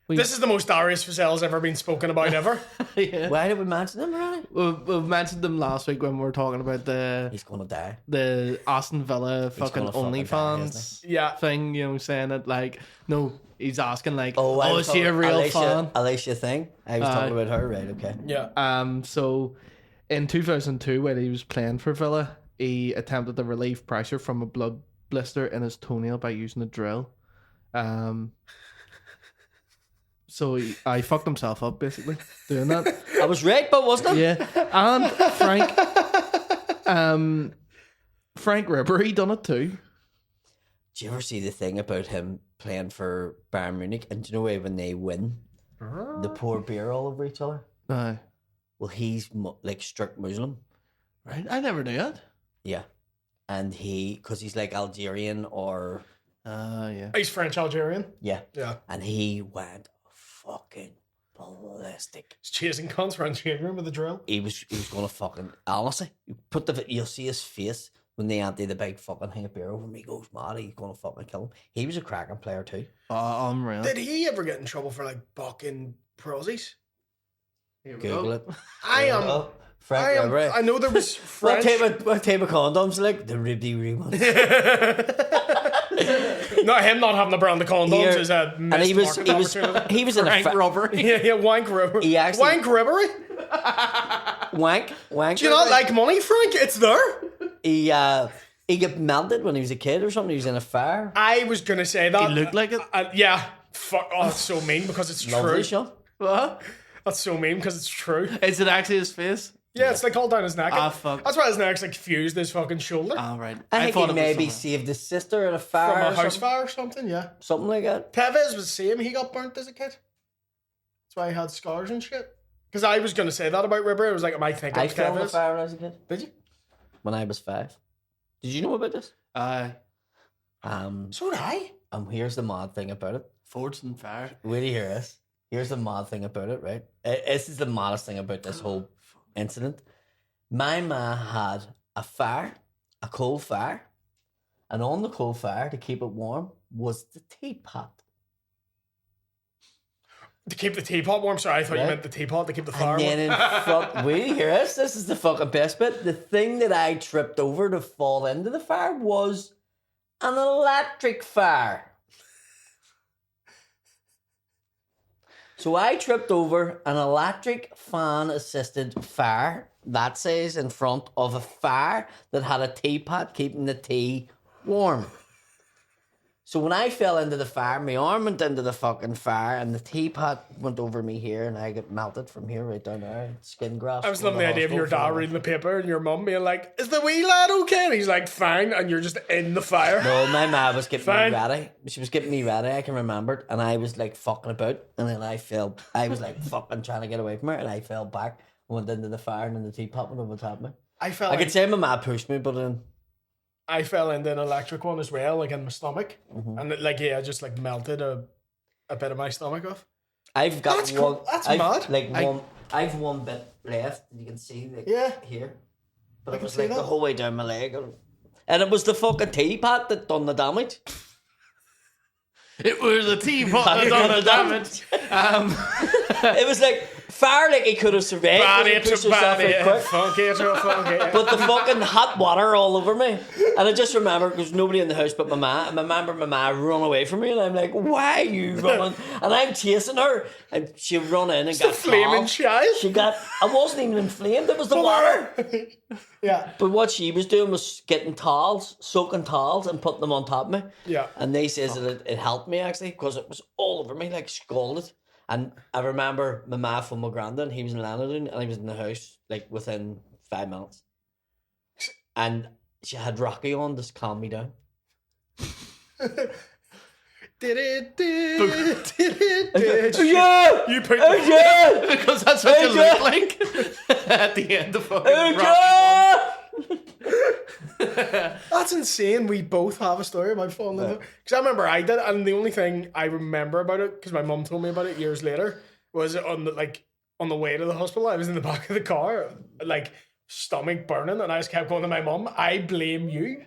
This is the most Darius Vassell's ever been spoken about ever. Yeah. Why did we mention him already? We've mentioned them last week when we were talking about he's gonna die. The Aston Villa fucking OnlyFans thing, you know, saying it like, no, he's asking like, is he a real fan? Alicia thing. I was talking about her, right? Okay. Yeah. So in 2002, when he was playing for Villa, he attempted to relieve pressure from a blood blister in his toenail by using a drill. So I fucked himself up basically doing that. I was right, but wasn't I? Yeah. And Frank Ribery done it too. Do you ever see the thing about him playing for Bayern Munich? And do you know when they win, they pour beer all over each other? Aye. Well, he's like strict Muslim. Right, I never knew that. Yeah. And because he's like Algerian or... yeah. He's French-Algerian. Yeah. Yeah. And he went fucking ballistic. He's chasing cunts around the change room with a drill. He was gonna fucking... Honestly, you'll see his face when they empty the big fucking thing of beer over him. He goes mad. He's gonna fucking kill him. He was a cracking player too. Unreal. Did he ever get in trouble for like bucking prosies? Google it. I know there was French. What type of condoms? Like the Ribby ones. Not him not having a brand of condoms is a and he was in wank robbery. Yeah, wank robbery. He actually, wank robbery. Wank. Do you not like money, Frank? It's there. He got melted when he was a kid or something. He was in a fire. I was gonna say that. He looked like it. Yeah. Fuck. Oh, that's so mean because it's Lovely true. shot. What? That's so mean because it's true. Is it actually his face? Yeah, it's like all down his neck. Fuck. That's why his neck's like fused his fucking shoulder. Right. I think he maybe saved his sister in a fire. From a house fire or something, yeah. Something like that. Tevez was the same. He got burnt as a kid. That's why he had scars and shit. Because I was going to say that about Ribber. I was like, am I thinking I of fell in the Kevin's? fire when I was a kid. Did you? When I was 5. Did you know about this? So did I. Here's the mad thing about it. Forged in fire. Wait till you hear this. Here's the mad thing about it, right? This is the maddest thing about this whole incident. My ma had a coal fire, and on the coal fire, to keep it warm, was the teapot. To keep the teapot warm? Sorry, I thought you Right. meant the teapot to keep the fire And then warm. in front, wait till you hear this. This is the fucking best bit. The thing that I tripped over to fall into the fire was an electric fire. So I tripped over an electric fan assisted fire, that says, in front of a fire that had a teapot keeping the tea warm. So when I fell into the fire, my arm went into the fucking fire and the teapot went over me here and I got melted from here right down there. Skin graft. I was loving the idea of your dad reading the paper and your mum being like, is the wee lad okay? And he's like, fine. And you're just in the fire. No, my ma was getting Fine. me ready. She was getting me ready, I can remember it. And I was like fucking about. And then I was like fucking trying to get away from her. And I fell back, went into the fire, and then the teapot went over top of me. I could say my ma pushed me, but then I fell into an electric one as well, like in my stomach. Mm-hmm. And it, like, yeah, just like melted a bit of my stomach off. I've got That's one. cool. That's I've, mad. I've one bit left. You can see, like, Yeah. here. But I it can was see like that. the whole way down my leg, and it was the fucking teapot that done the damage. It was a teapot that done the damage. It was like fire, like he could have survived. Bad He it pushed to himself bad out it. quick. Funky it to funky it. But the fucking hot water all over me. And I just remember, because nobody in the house but my ma, and I remember my ma run away from me, and I'm like, why are you running? And I'm chasing her, and she run in and got flaming caught. child. I wasn't even inflamed, it was the water. Yeah. But what she was doing was getting towels, soaking towels, and putting them on top of me. Yeah. And they says that it helped me, actually, because it was all over me, like scalded. And I remember my ma from my granddad, he was in London, and I was in the house, like, within 5 minutes. And she had Rocky on to calm me down. You put Because that's what you look like at the end of fucking Rocky. That's insane. We both have a story about falling in. Because I remember I did, and the only thing I remember about it, because my mum told me about it years later, was on the way to the hospital. I was in the back of the car, like stomach burning, and I just kept going to my mum, "I blame you."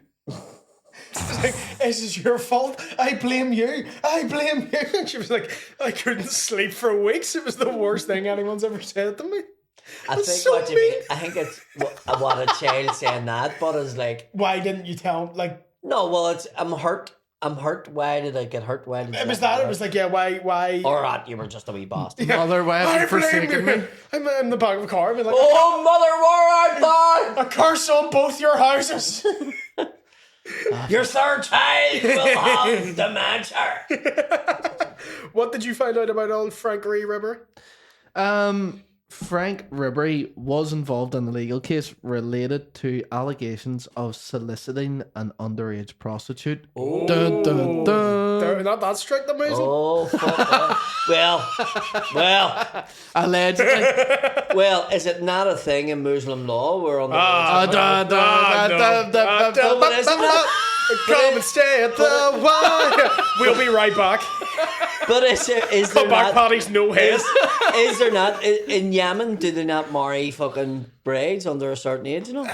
It's like, this is your fault. I blame you. I blame you. And she was like, I couldn't sleep for weeks. It was the worst thing anyone's ever said to me. I That's think so what you mean. mean, I think it's what a child saying that, but it's like, Why didn't you tell? Like, no, well, it's, I'm hurt. Why did I get hurt? Why did it was that. It was like, yeah, why? Or you were just a wee bastard. Mother, why have I you blame forsaken you. me? I'm in the back of the car. I'm like, Oh, mother, where art thou? a curse on both your houses. Your third child will have dementia. What did you find out about old Frank Ribber? Frank Ribery was involved in a legal case related to allegations of soliciting an underage prostitute. Oh. Dun, dun, dun. They're not that strict, amazing. Oh, fuck that. Well, Allegedly. well, is it not a thing in Muslim law where on the Come and stay at the Y. We'll be right back. But is there Come back, not, Paddy's no head. is there not in Yemen? Do they not marry fucking brides under a certain age? You know,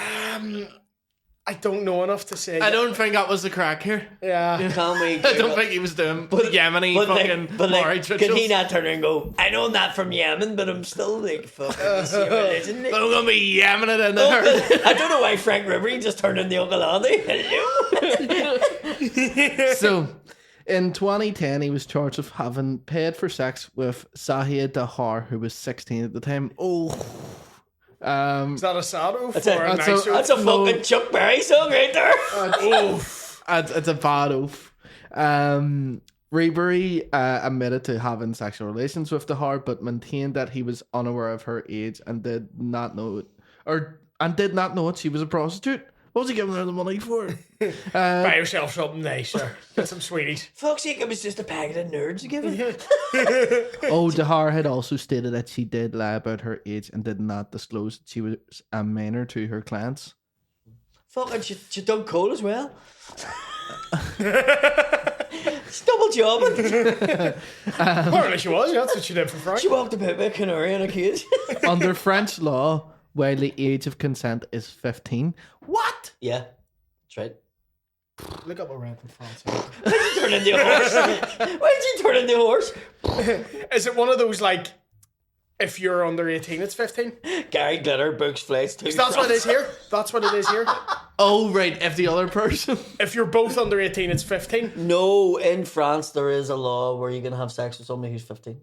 I don't know enough to say. I don't think that was the crack here. Yeah. can we? I don't think he was doing Yemeni fucking marriage can rituals. he not turn around and go, I know I'm not from Yemen, but I'm still like fucking the same religion. I'm gonna be yamming it in the herd. I don't know why Frank Ribery just turned in the Uncle Andy. Hello. So, in 2010, he was charged with having paid for sex with Sahia Dahar, who was 16 at the time. Oh. Is that a sad oof That's or a a, nice that's oof? a fucking Chuck Berry song right there. It's a bad oath. Ribery admitted to having sexual relations with Dahar, but maintained that he was unaware of her age and did not know it she was a prostitute. What was he giving her the money for? Buy yourself something nice, sir. Get some sweeties. Fuck's sake, it was just a packet of nerds given. Dahar had also stated that she did lie about her age and did not disclose that she was a minor to her clients. Fucking, she done coal as well. It's double jobbing. Apparently she was. That's what she did for Frank. She walked about with a canary in a cage. Under French law, while the age of consent is 15. What? Yeah, that's right. Look up a rent in France. Why did you turn into a horse? Why did you turn into a horse? Is it one of those, like, if you're under 18, it's 15? Gary Glitter books flights to That's what it is here. That's what it is here. Oh, right. If the other person. If you're both under 18, it's 15. No, in France there is a law where you can have sex with somebody who's 15.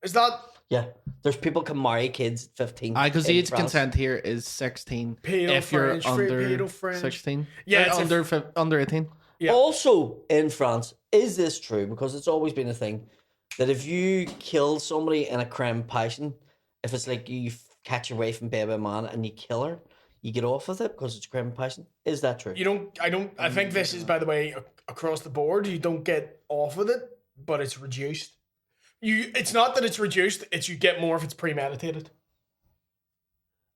Is that Yeah, there's people can marry kids at 15. Because the in age France. consent here is 16. Pedo if you're French, free under pedo French. 16. Yeah, Or it's under 18. Yeah. Also in France, is this true? Because it's always been a thing that if you kill somebody in a crime of passion, if it's like you catch your wife in bed with a man and you kill her, you get off with it because it's crime of passion. Is that true? I think this is, by the way, across the board. You don't get off with it, but it's reduced. It's not that it's reduced, it's you get more if it's premeditated.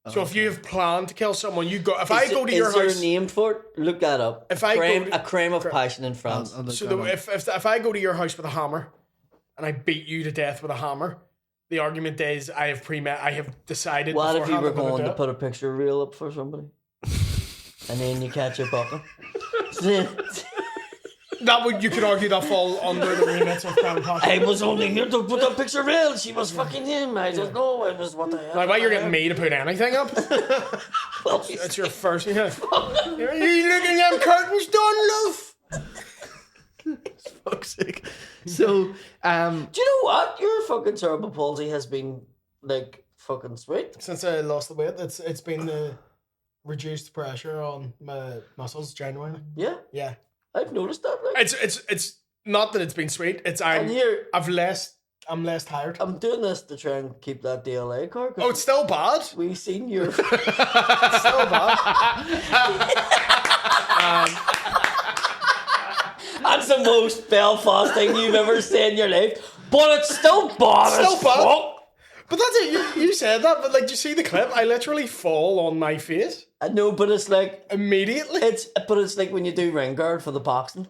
So if you have planned to kill someone, you go. If I go to your is there house, a name for it? Look that up. If I go to- a crime of passion in France. if I go to your house with a hammer, and I beat you to death with a hammer, the argument is I have decided. What if you beforehand were I'm gonna going do to it. put a picture reel up for somebody, and then you catch her bucking? You could argue that fall under the remit of crime of passion. I was only here to put a picture reel. She was fucking him. I don't know. It was what the hell. Like, why you're getting me to put anything up? Well, That's your first. Yeah. You looking at them curtains done, love? Fuck's sake. So, do you know what? Your fucking cerebral palsy has been like fucking sweet. Since I lost the weight, it's been the reduced pressure on my muscles genuinely. Yeah, Yeah. I've noticed that. Like, It's not that it's been sweet. It's and here I'm less tired. I'm doing this to try and keep that DLA card. Oh, it's still bad. We seen your. It's still bad. That's the most Belfast thing you've ever said in your life, but it's still bad. Still as bad. fuck. But that's it. You said that, but like, do you see the clip? I literally fall on my face I know, but it's like immediately. it's like when you do ring guard for the boxing.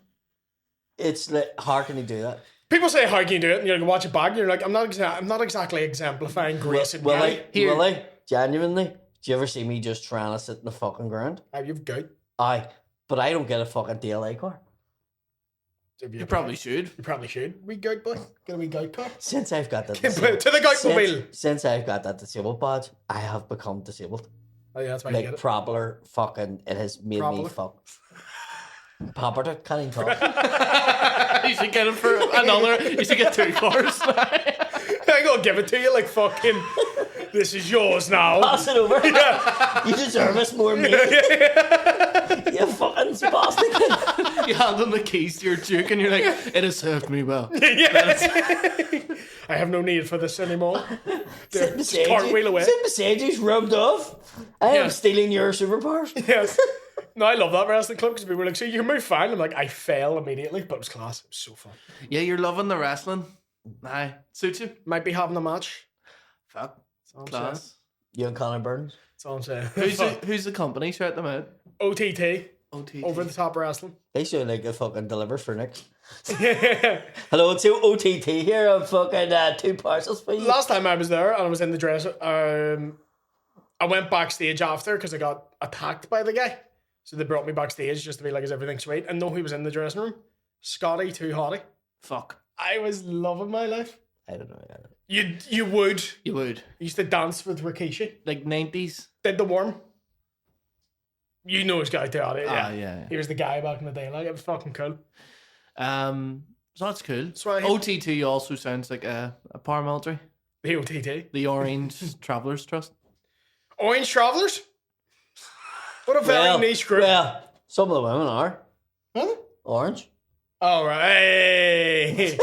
It's like, how can you do that? People say, "How can you do it?" And you're like, watch it back. And you're like, I'm not exactly exemplifying grace and Will beauty. I? Genuinely? Do you ever see me just trying to sit in the fucking ground? You've gout. Aye, but I don't get a fucking DLA card. you probably should. You probably should. We gout boy. Get a wee gout car. Since I've got that To the gout mobile. since I've got that disabled badge, I have become disabled. Oh yeah, that's why you get Like it. proper fucking, it has made me Proper. fuck. Proper, can't even talk. You should get him for another. You should get 2 cars. I'm gonna give it to you like fucking. This is yours now. Pass it over. You deserve us more than me. You fucking spastic. You hand him the keys to your Duke and you're like, it has served me well. I have no need for this anymore. Sit beside Cartwheel you. away. Sit beside you's rubbed off. I Yeah. am stealing your superpowers. Yes. No, I love that wrestling clip because people were like, "So you can move fine." I'm like, I fell immediately, but it was class. It was so fun. Yeah, you're loving the wrestling. Aye. Suits you. Might be having a match. Fuck. That's all I'm saying. Class. You and Conor Burns. That's all I'm saying. Who's the company? Shout them out. OTT. OTT. Over the top wrestling. They sound like a fucking deliver for Nick. Yeah. Hello, it's OTT here. I'm fucking 2 parcels for you. Last time I was there and I was in the dress, I went backstage after because I got attacked by the guy. So they brought me backstage just to be like, is everything sweet? And no, he was in the dressing room. Scotty too hottie. Fuck. I was loving my life. I don't know. You would. You would. I used to dance with Rikishi. Like 90s. Did the worm. You know his guy too hottie. Yeah. Yeah. He was the guy back in the day. Like, it was fucking cool. So that's cool. why I- OTT also sounds like a paramilitary. The OTT. The Orange Travelers Trust. Orange Travellers? What a very niche group. Well, some of the women are Huh? orange. All right.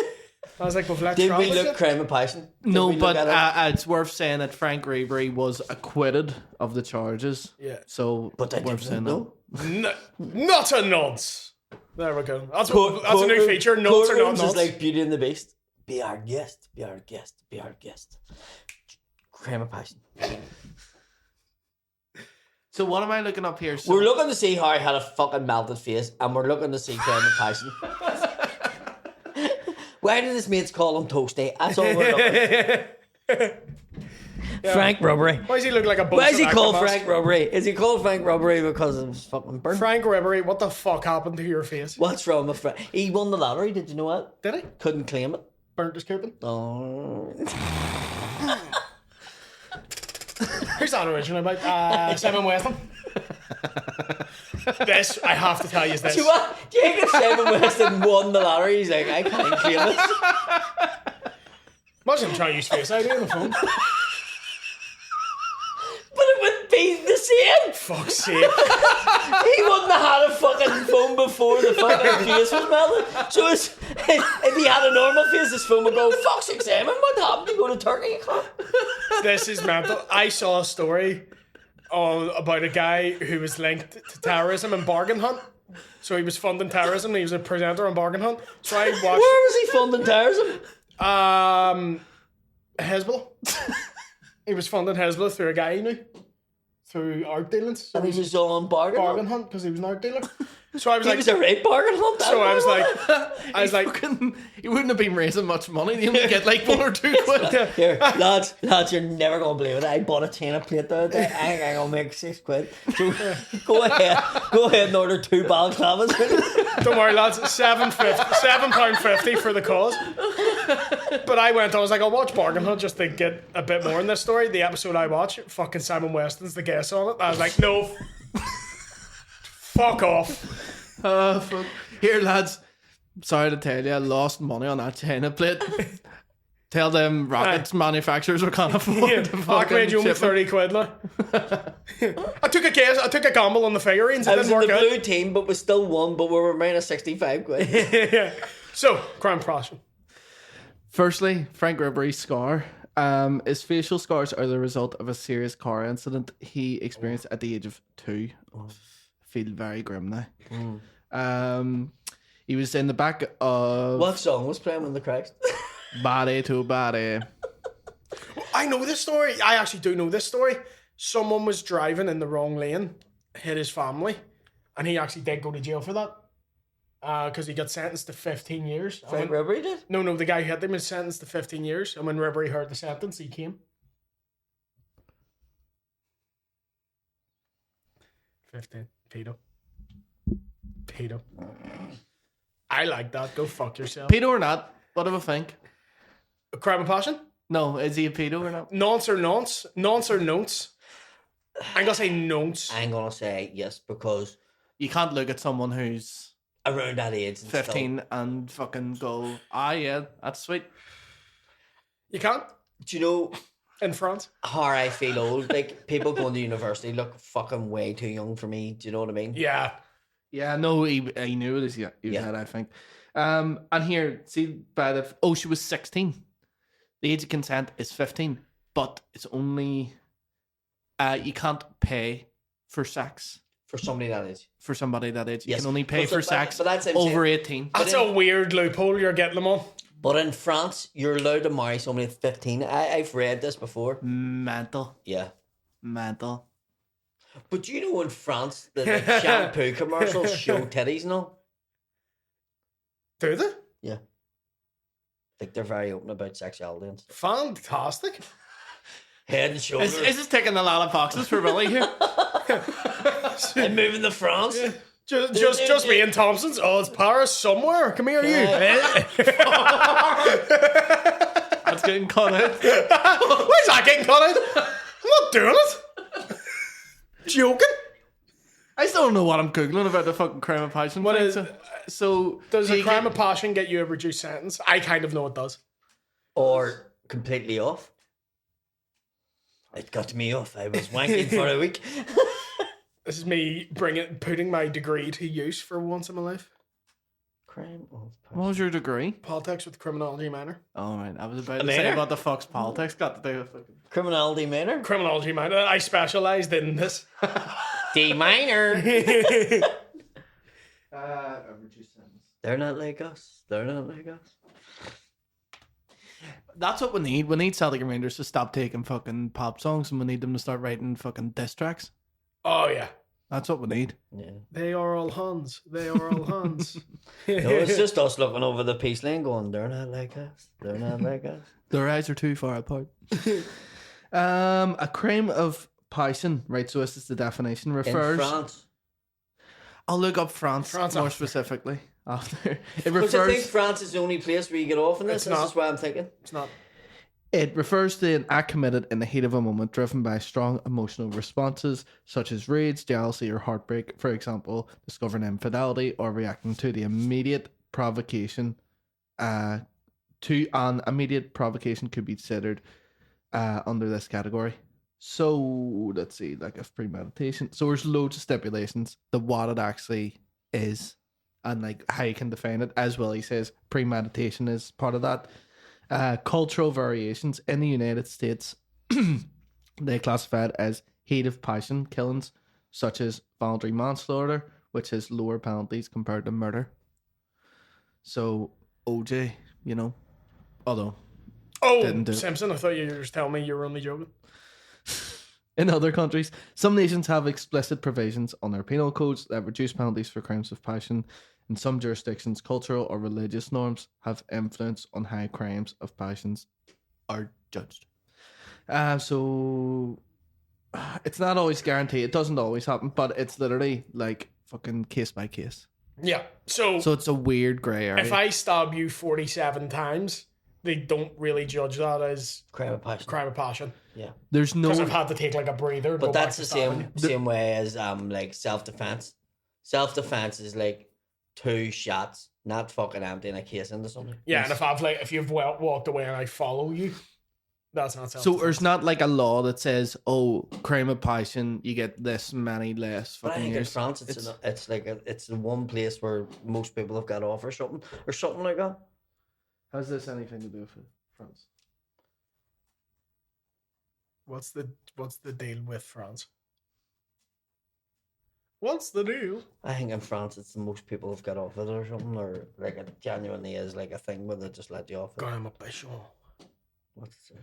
I was like, well, let's Did drop we it. look crime of passion? Did No, we look but at it? it's worth saying that Frank Ribery was acquitted of the charges. Yeah. So, But I worth saying didn't that. know. Not a nonce. There we go. That's a new Courtrooms- feature. Notes or not courtrooms is notes. like Beauty and the Beast. Be our guest. Be our guest. Be our guest. Crime of passion. So what am I looking up here? So, We're looking to see how I had a fucking melted face, and we're looking to see crime of passion. Why did his mates call him Toasty? That's all we're looking. Frank Robbery. Why does he look like a Why is he bullshit called activist? Frank Robbery? Is he called Frank Robbery because of his fucking burn? Frank Ribery, what the fuck happened to your face? What's wrong with Frank? He won the lottery, did you know that? Did he? Couldn't claim it. Burnt his coupon? Oh. Who's that originally about? Simon Weston? This, I have to tell you, is this. Do you think if Simon Weston won the lottery, he's like, I can't claim this? Imagine him trying to use Face ID on the phone. But it would be the same. Fuck's sake. He wouldn't have had a fucking phone before the fucking face was melted. So if he had a normal face, his phone would go, fuck's sake, Simon, what happened? You go to Turkey? This is mental. I saw a story about a guy who was linked to terrorism and bargain hunt. So he was funding terrorism. He was a presenter on Bargain Hunt. So I Where was he funding terrorism? watched Hezbollah. He was funding Hezbollah through a guy he knew. Through art dealings. So And he was on bargain. bargain hunt because he was an art dealer. So I was He like, was a right bargain hunt. so I was like, fucking, he wouldn't have been raising much money. He only get like 1 or 2 quid. Here, lads, you're never gonna believe it. I bought a tin of plate the other day. I think I'm gonna make 6 quid. So go ahead and order 2 balaclavas. don't worry, lads, £7.50 for the cause. But I was like, I'll watch Bargain Hunt just to get a bit more in this story. The episode I watch, fucking Simon Weston's the guest on it. I was like, no, fuck off. Fuck. Here, lads. Sorry to tell you, I lost money on that China plate. Tell them rockets manufacturers we can't afford Yeah, to I made you only ship it. 30 quid now. I took a gamble on the figurines. It I was didn't in the work out. blue team, but we still won. But we were minus 65 quid. Yeah. So, crime passion. Firstly, Frank Ribery's scar. His facial scars are the result of a serious car incident he experienced at the age of 2. Feel very grim now. He was in the back of What song was playing in the cracks? Body to Body. I know this story. I actually do know this story. Someone was driving in the wrong lane, hit his family, and he actually did go to jail for that. Because he got sentenced to 15 years. And Frank when- Ribery did. No, the guy who hit him was sentenced to 15 years, and when Ribery heard the sentence, he came. 15. Pedo. I like that. Go fuck yourself. Pedo or not? What do we think? Crime of passion? No, is he a pedo or not? Nonce or nonce? Nonce or nonce? I'm gonna say nonce. I'm gonna say yes because You can't look at someone who's around that age, and 15 and fucking go, yeah, that's sweet. You can't? do you know In France? how I feel old? Like people going to university look fucking way too young for me. Do you know what I mean? Yeah. Yeah, no, he knew it. He was Yeah. head, I think. And here, see, she was 16. The age of consent is 15, but it's only you can't pay for sex For somebody that age. for somebody that age. You Yes. can only pay But for so- sex but that's what I'm over saying. 18. That's a weird loophole you're getting them on. But in France, you're allowed to marry somebody at 15. I've read this before. Mental. Yeah. But do you know in France, the like, shampoo commercials show titties and all? Do they? Yeah. Like they're very open about sexuality and stuff. Fantastic. Head and shoulders. Is this taking a lot of boxes for Willie here? I'm moving to France. Just me and Thompson's. Oh, it's Paris somewhere. Come here, you. That's getting cut out. Where's that getting cut out? I'm not doing it. Joking. I still don't know what I'm Googling about the fucking crime of passion. What thing, is- so Does do a you crime get- of passion get you a reduced sentence? I kind of know it does. Or completely off. It got me off. I was wanking for a week. This is me putting my degree to use for once in my life. Crime of What was your degree? Politics with criminology minor. Oh, right. I was about to minor? say what the fuck's politics got to do with fucking... Criminality minor? Criminology minor. I specialised in this. D minor. reduced sentence. They're not like us. They're not like us. That's what we need. We need Celtic Rangers to stop taking fucking pop songs, and we need them to start writing fucking diss tracks. Oh, yeah. That's what we need. Yeah. They are all Huns. They are all Huns. No, it's just us looking over the peace lane going, they're not like us. They're not like us. Their eyes are too far apart. A crime of passion, right? So this is the definition. In Refers. France. I'll look up France more after. specifically after. It Because I think refers. France is the only place where you get off in this. It's This not. is why I'm thinking. It's not. It refers to an act committed in the heat of a moment, driven by strong emotional responses such as rage, jealousy, or heartbreak. For example, discovering infidelity or reacting to the immediate provocation. To an immediate provocation could be considered under this category. So let's see, like a premeditation. So there's loads of stipulations that what it actually is, and like how you can define it. As Willie says, premeditation is part of that. Cultural variations in the United States, they classify it as heat of passion killings, such as voluntary manslaughter, which has lower penalties compared to murder. So OJ, you know, although Oh, Didn't do it. Simpson, I thought you were just telling me you were only joking. in other countries, some nations have explicit provisions on their penal codes that reduce penalties for crimes of passion. In some jurisdictions, cultural or religious norms have influence on how crimes of passions are judged. So it's not always guaranteed. It doesn't always happen, but it's literally like fucking case by case. Yeah. So it's a weird grey area. if I stab you 47 times, they don't really judge that as Crime of passion. crime of passion. Yeah. There's no. Because I've had to take like a breather. But that's the same way as like self-defense. Self-defense is like 2 shots, not fucking emptying a case into something. Yeah, and if you've walked away and I follow you, that's not self. So there's not like a law that says, "Oh, crime of passion, you get this many less But I fucking think in years." France, it's the one place where most people have got off or something like that. How's this anything to do with France? What's the deal with France? What's the deal? I think in France, it's the most people have got off it or something, or like it genuinely is like a thing where they just let you off it. Crime of passion. What's it?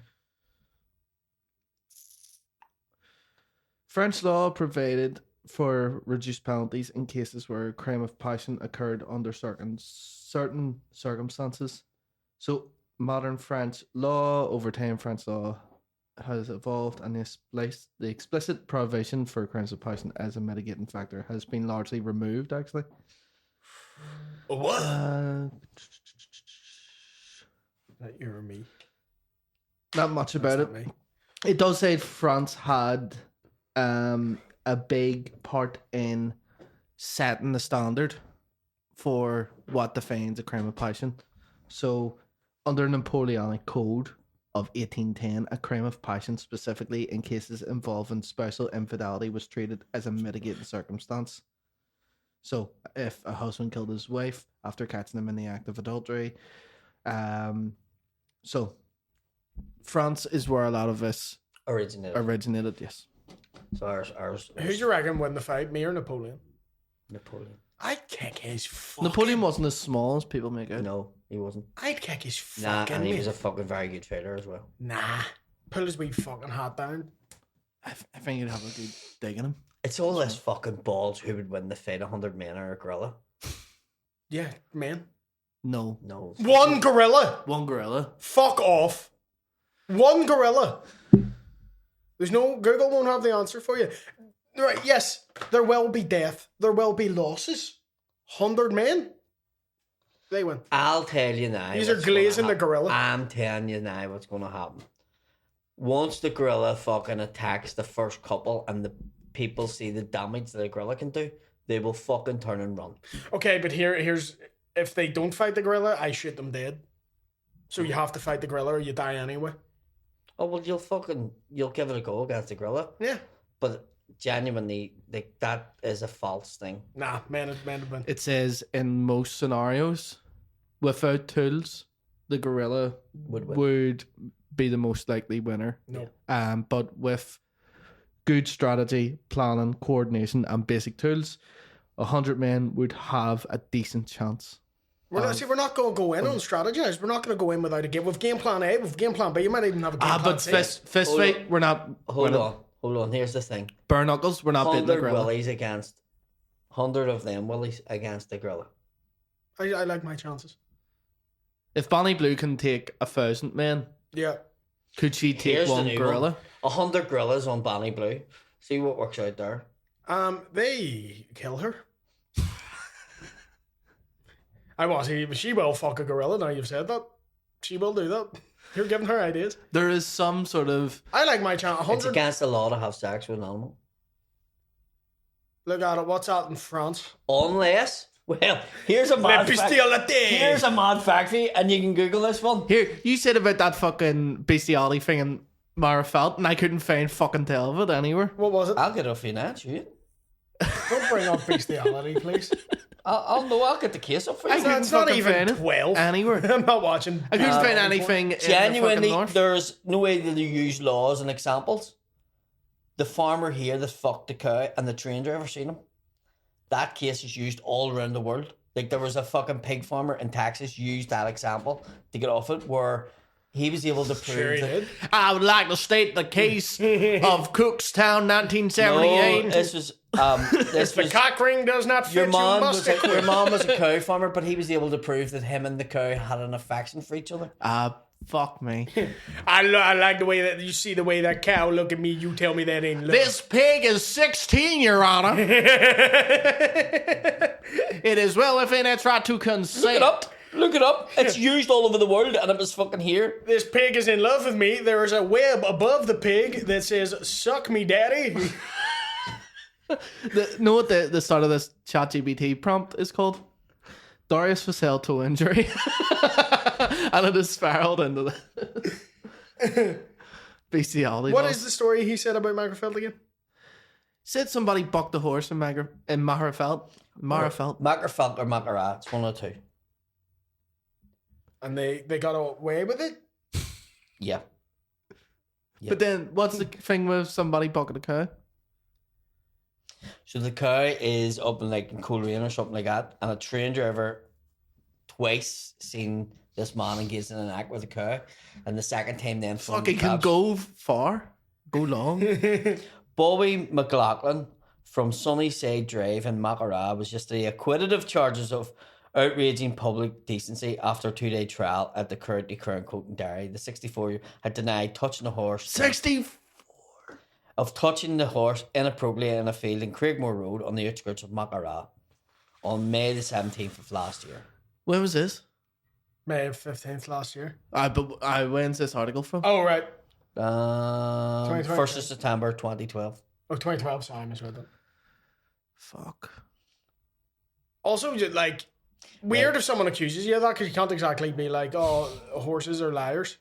French law provided for reduced penalties in cases where a crime of passion occurred under certain circumstances. So modern French law, over time French law has evolved, and the explicit provision for crimes of passion as a mitigating factor has been largely removed, actually. What? Not you or me? Not much about it. Me. It does say France had a big part in setting the standard for what defines a crime of passion. So, under Napoleonic Code of 1810, a crime of passion, specifically in cases involving spousal infidelity, was treated as a mitigating circumstance. So, if a husband killed his wife after catching him in the act of adultery, so France is where a lot of this originated. Yes. So ours. Who do you reckon win the fight, me or Napoleon? Napoleon. I'd kick his fucking... Napoleon wasn't as small as people make out. No, he wasn't. I'd kick his Nah, fucking... and he was a fucking very good fighter as well. Nah. Pull his wee fucking hat down. I think you'd have a good dig in him. It's all this fucking balls who would win the fight, 100 men or a gorilla. Yeah, man. No. One gorilla. One gorilla. Fuck off. One gorilla. There's no... Google won't have the answer for you. Right, yes, there will be death. There will be losses. 100 men. They win. I'll tell you now. These are glazing the gorilla. I'm telling you now what's going to happen. Once the gorilla fucking attacks the first couple and the people see the damage that the gorilla can do, they will fucking turn and run. Okay, but here's... If they don't fight the gorilla, I shoot them dead. So you have to fight the gorilla or you die anyway. Oh, well, you'll give it a go against the gorilla. Yeah. But genuinely, like, that is a false thing. Nah, men have been. It says in most scenarios, without tools, the gorilla Would win. would be the most likely winner. No. But with good strategy, planning, coordination, and basic tools, 100 men would have a decent chance. We're not going to go in on strategize. We're not going to go in without a game. With game plan A, with game plan B, you might even have a game plan But C. fist fight, we're not. Hold on. Here's the thing. Bare knuckles, we're not beating the 100 gorilla. willies against 100 of them willies against the gorilla. I like my chances. If Bonnie Blue can take 1,000 men, Yeah. could she take Here's the one new gorilla? 100 gorillas on Bonnie Blue. See what works out there. They kill her. She will fuck a gorilla. Now you've said that, she will do that. You're giving her ideas. There is some sort of. I like my chance. It's 100. against the law to have sex with an animal. Look at it. What's that in France? Unless, well, here's a mad fact. Here's a mad fact for you, and you can Google this one. Here, you said about that fucking bestiality thing in Mara Felt, and I couldn't find fucking tell of it anywhere. What was it? I'll get off you now, shoot. Don't bring up bestiality, please. I'll get the case up for you. It's not even 12. Anywhere. I'm not watching. I couldn't find anything in the Genuinely, fucking north. there's no way that you use laws and examples. The farmer here that fucked the cow and the train driver seen him. That case is used all around the world. Like, there was a fucking pig farmer in Texas used that example to get off it, where he was able to prove Sure he that. did. I would like to state the case of Cookstown, 1978. No, this was The cock ring does not fit. your You mom must was quit. your mom was a cow farmer, but he was able to prove that him and the cow had an affection for each other. Fuck me. I like the way that you see the way that cow look at me. You tell me that ain't love. This pig is 16, Your Honor. It is well within its right to consent. Look it up. It's used all over the world, and it was fucking here. This pig is in love with me. There is a web above the pig that says "Suck me, daddy." Know what the start of this ChatGPT prompt is called? Darius Vassell toe injury. And it has spiraled into the bestiality. What is the story he said about Magrafeld again? Said somebody bucked a horse in Marafelt. Macarfelt or Macara. It's one of the two. And they got away with it. Yeah. But then, what's the thing with somebody bucking a cow? So the cow is up in like in Coleraine or something like that, and a train driver twice seen this man engaged in an act with a cow, and the second time then Fucking can go far, go long. Bobby McLaughlin from Sunnyside Drive in Macara was yesterday acquitted of charges of outraging public decency after a 2-day trial at the County Crown Court in Derry. The 64-year had denied touching the horse. 64. Of touching the horse inappropriately in a field in Craigmore Road on the outskirts of Macara on May the 17th of last year. When was this? May 15th last year. When's this article from? Oh, right. 1st of September 2012. Oh, 2012. Sorry, I misread that. Fuck. Also, just like, weird if someone accuses you of that, because you can't exactly be like, oh, horses are liars.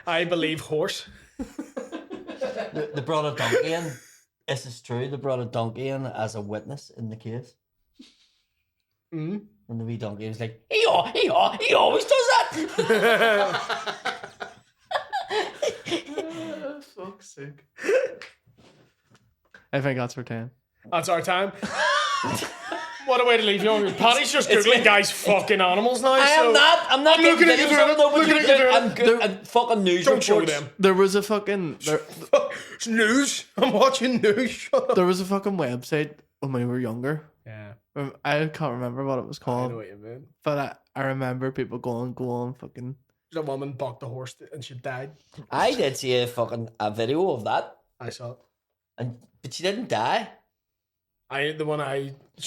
I believe horse. They brought a donkey in. This is true. They brought a donkey in as a witness in the case. Mm-hmm. And the wee donkey was like, he always does that. Fuck's sake. I think that's our time. That's our time. What a way to leave you on. Paddy's just googling guys fucking animals now. I'm not looking at getting you videos doing of them, it. Looking at you doing it. I'm fucking news Don't show reports. them. There was a fucking It's news. I'm watching news. Shut up. there was a fucking website when we were younger. Yeah. I can't remember what it was I called, know what you mean. but I remember people going fucking. There's a woman bucked a horse and she died. I did see a video of that, I saw it. but she didn't die. She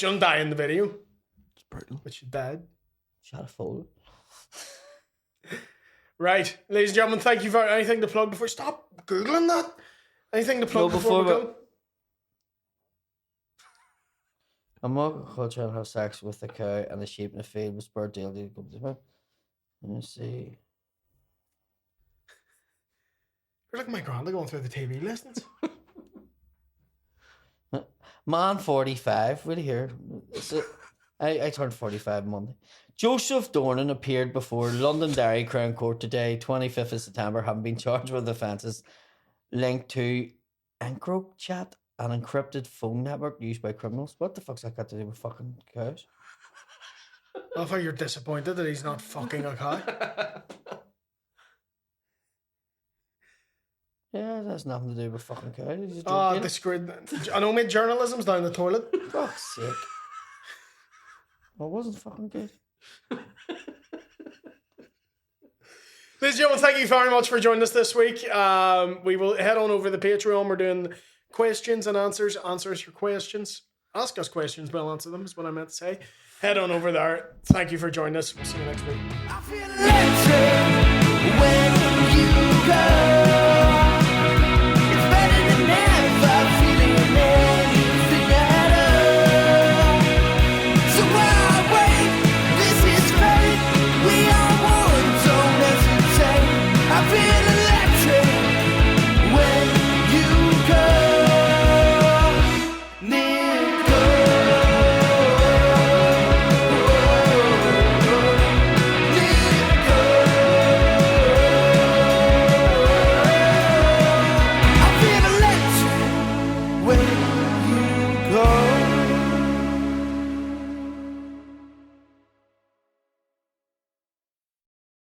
didn't die in the video, It's brutal. but she died. She had a fall. Right, ladies and gentlemen, thank you for anything to plug before. Stop googling that. Anything to plug before we go? A mock culture have sex with the cow and the sheep in the field with spur deal. Let me see. You're like my granda going through the TV listings. Man 45, really here. I turned 45 Monday. Joseph Dornan appeared before London Dairy Crown Court today, 25th of September, having been charged with offences linked to EncroChat, an encrypted phone network used by criminals. What the fuck's that got to do with fucking cows? I thought you're disappointed that he's not fucking a cow. Yeah, that's nothing to do with fucking cows. He's just Oh, doing the screen. I know, mate, journalism's down the toilet. fuck's sake. Well, it wasn't fucking good. Ladies and gentlemen, thank you very much for joining us this week. We will head on over the Patreon. We're doing questions and answers your questions. Ask us questions, we'll answer them, is what I meant to say. Head on over there. Thank you for joining us. We'll see you next week. I feel electric when you go.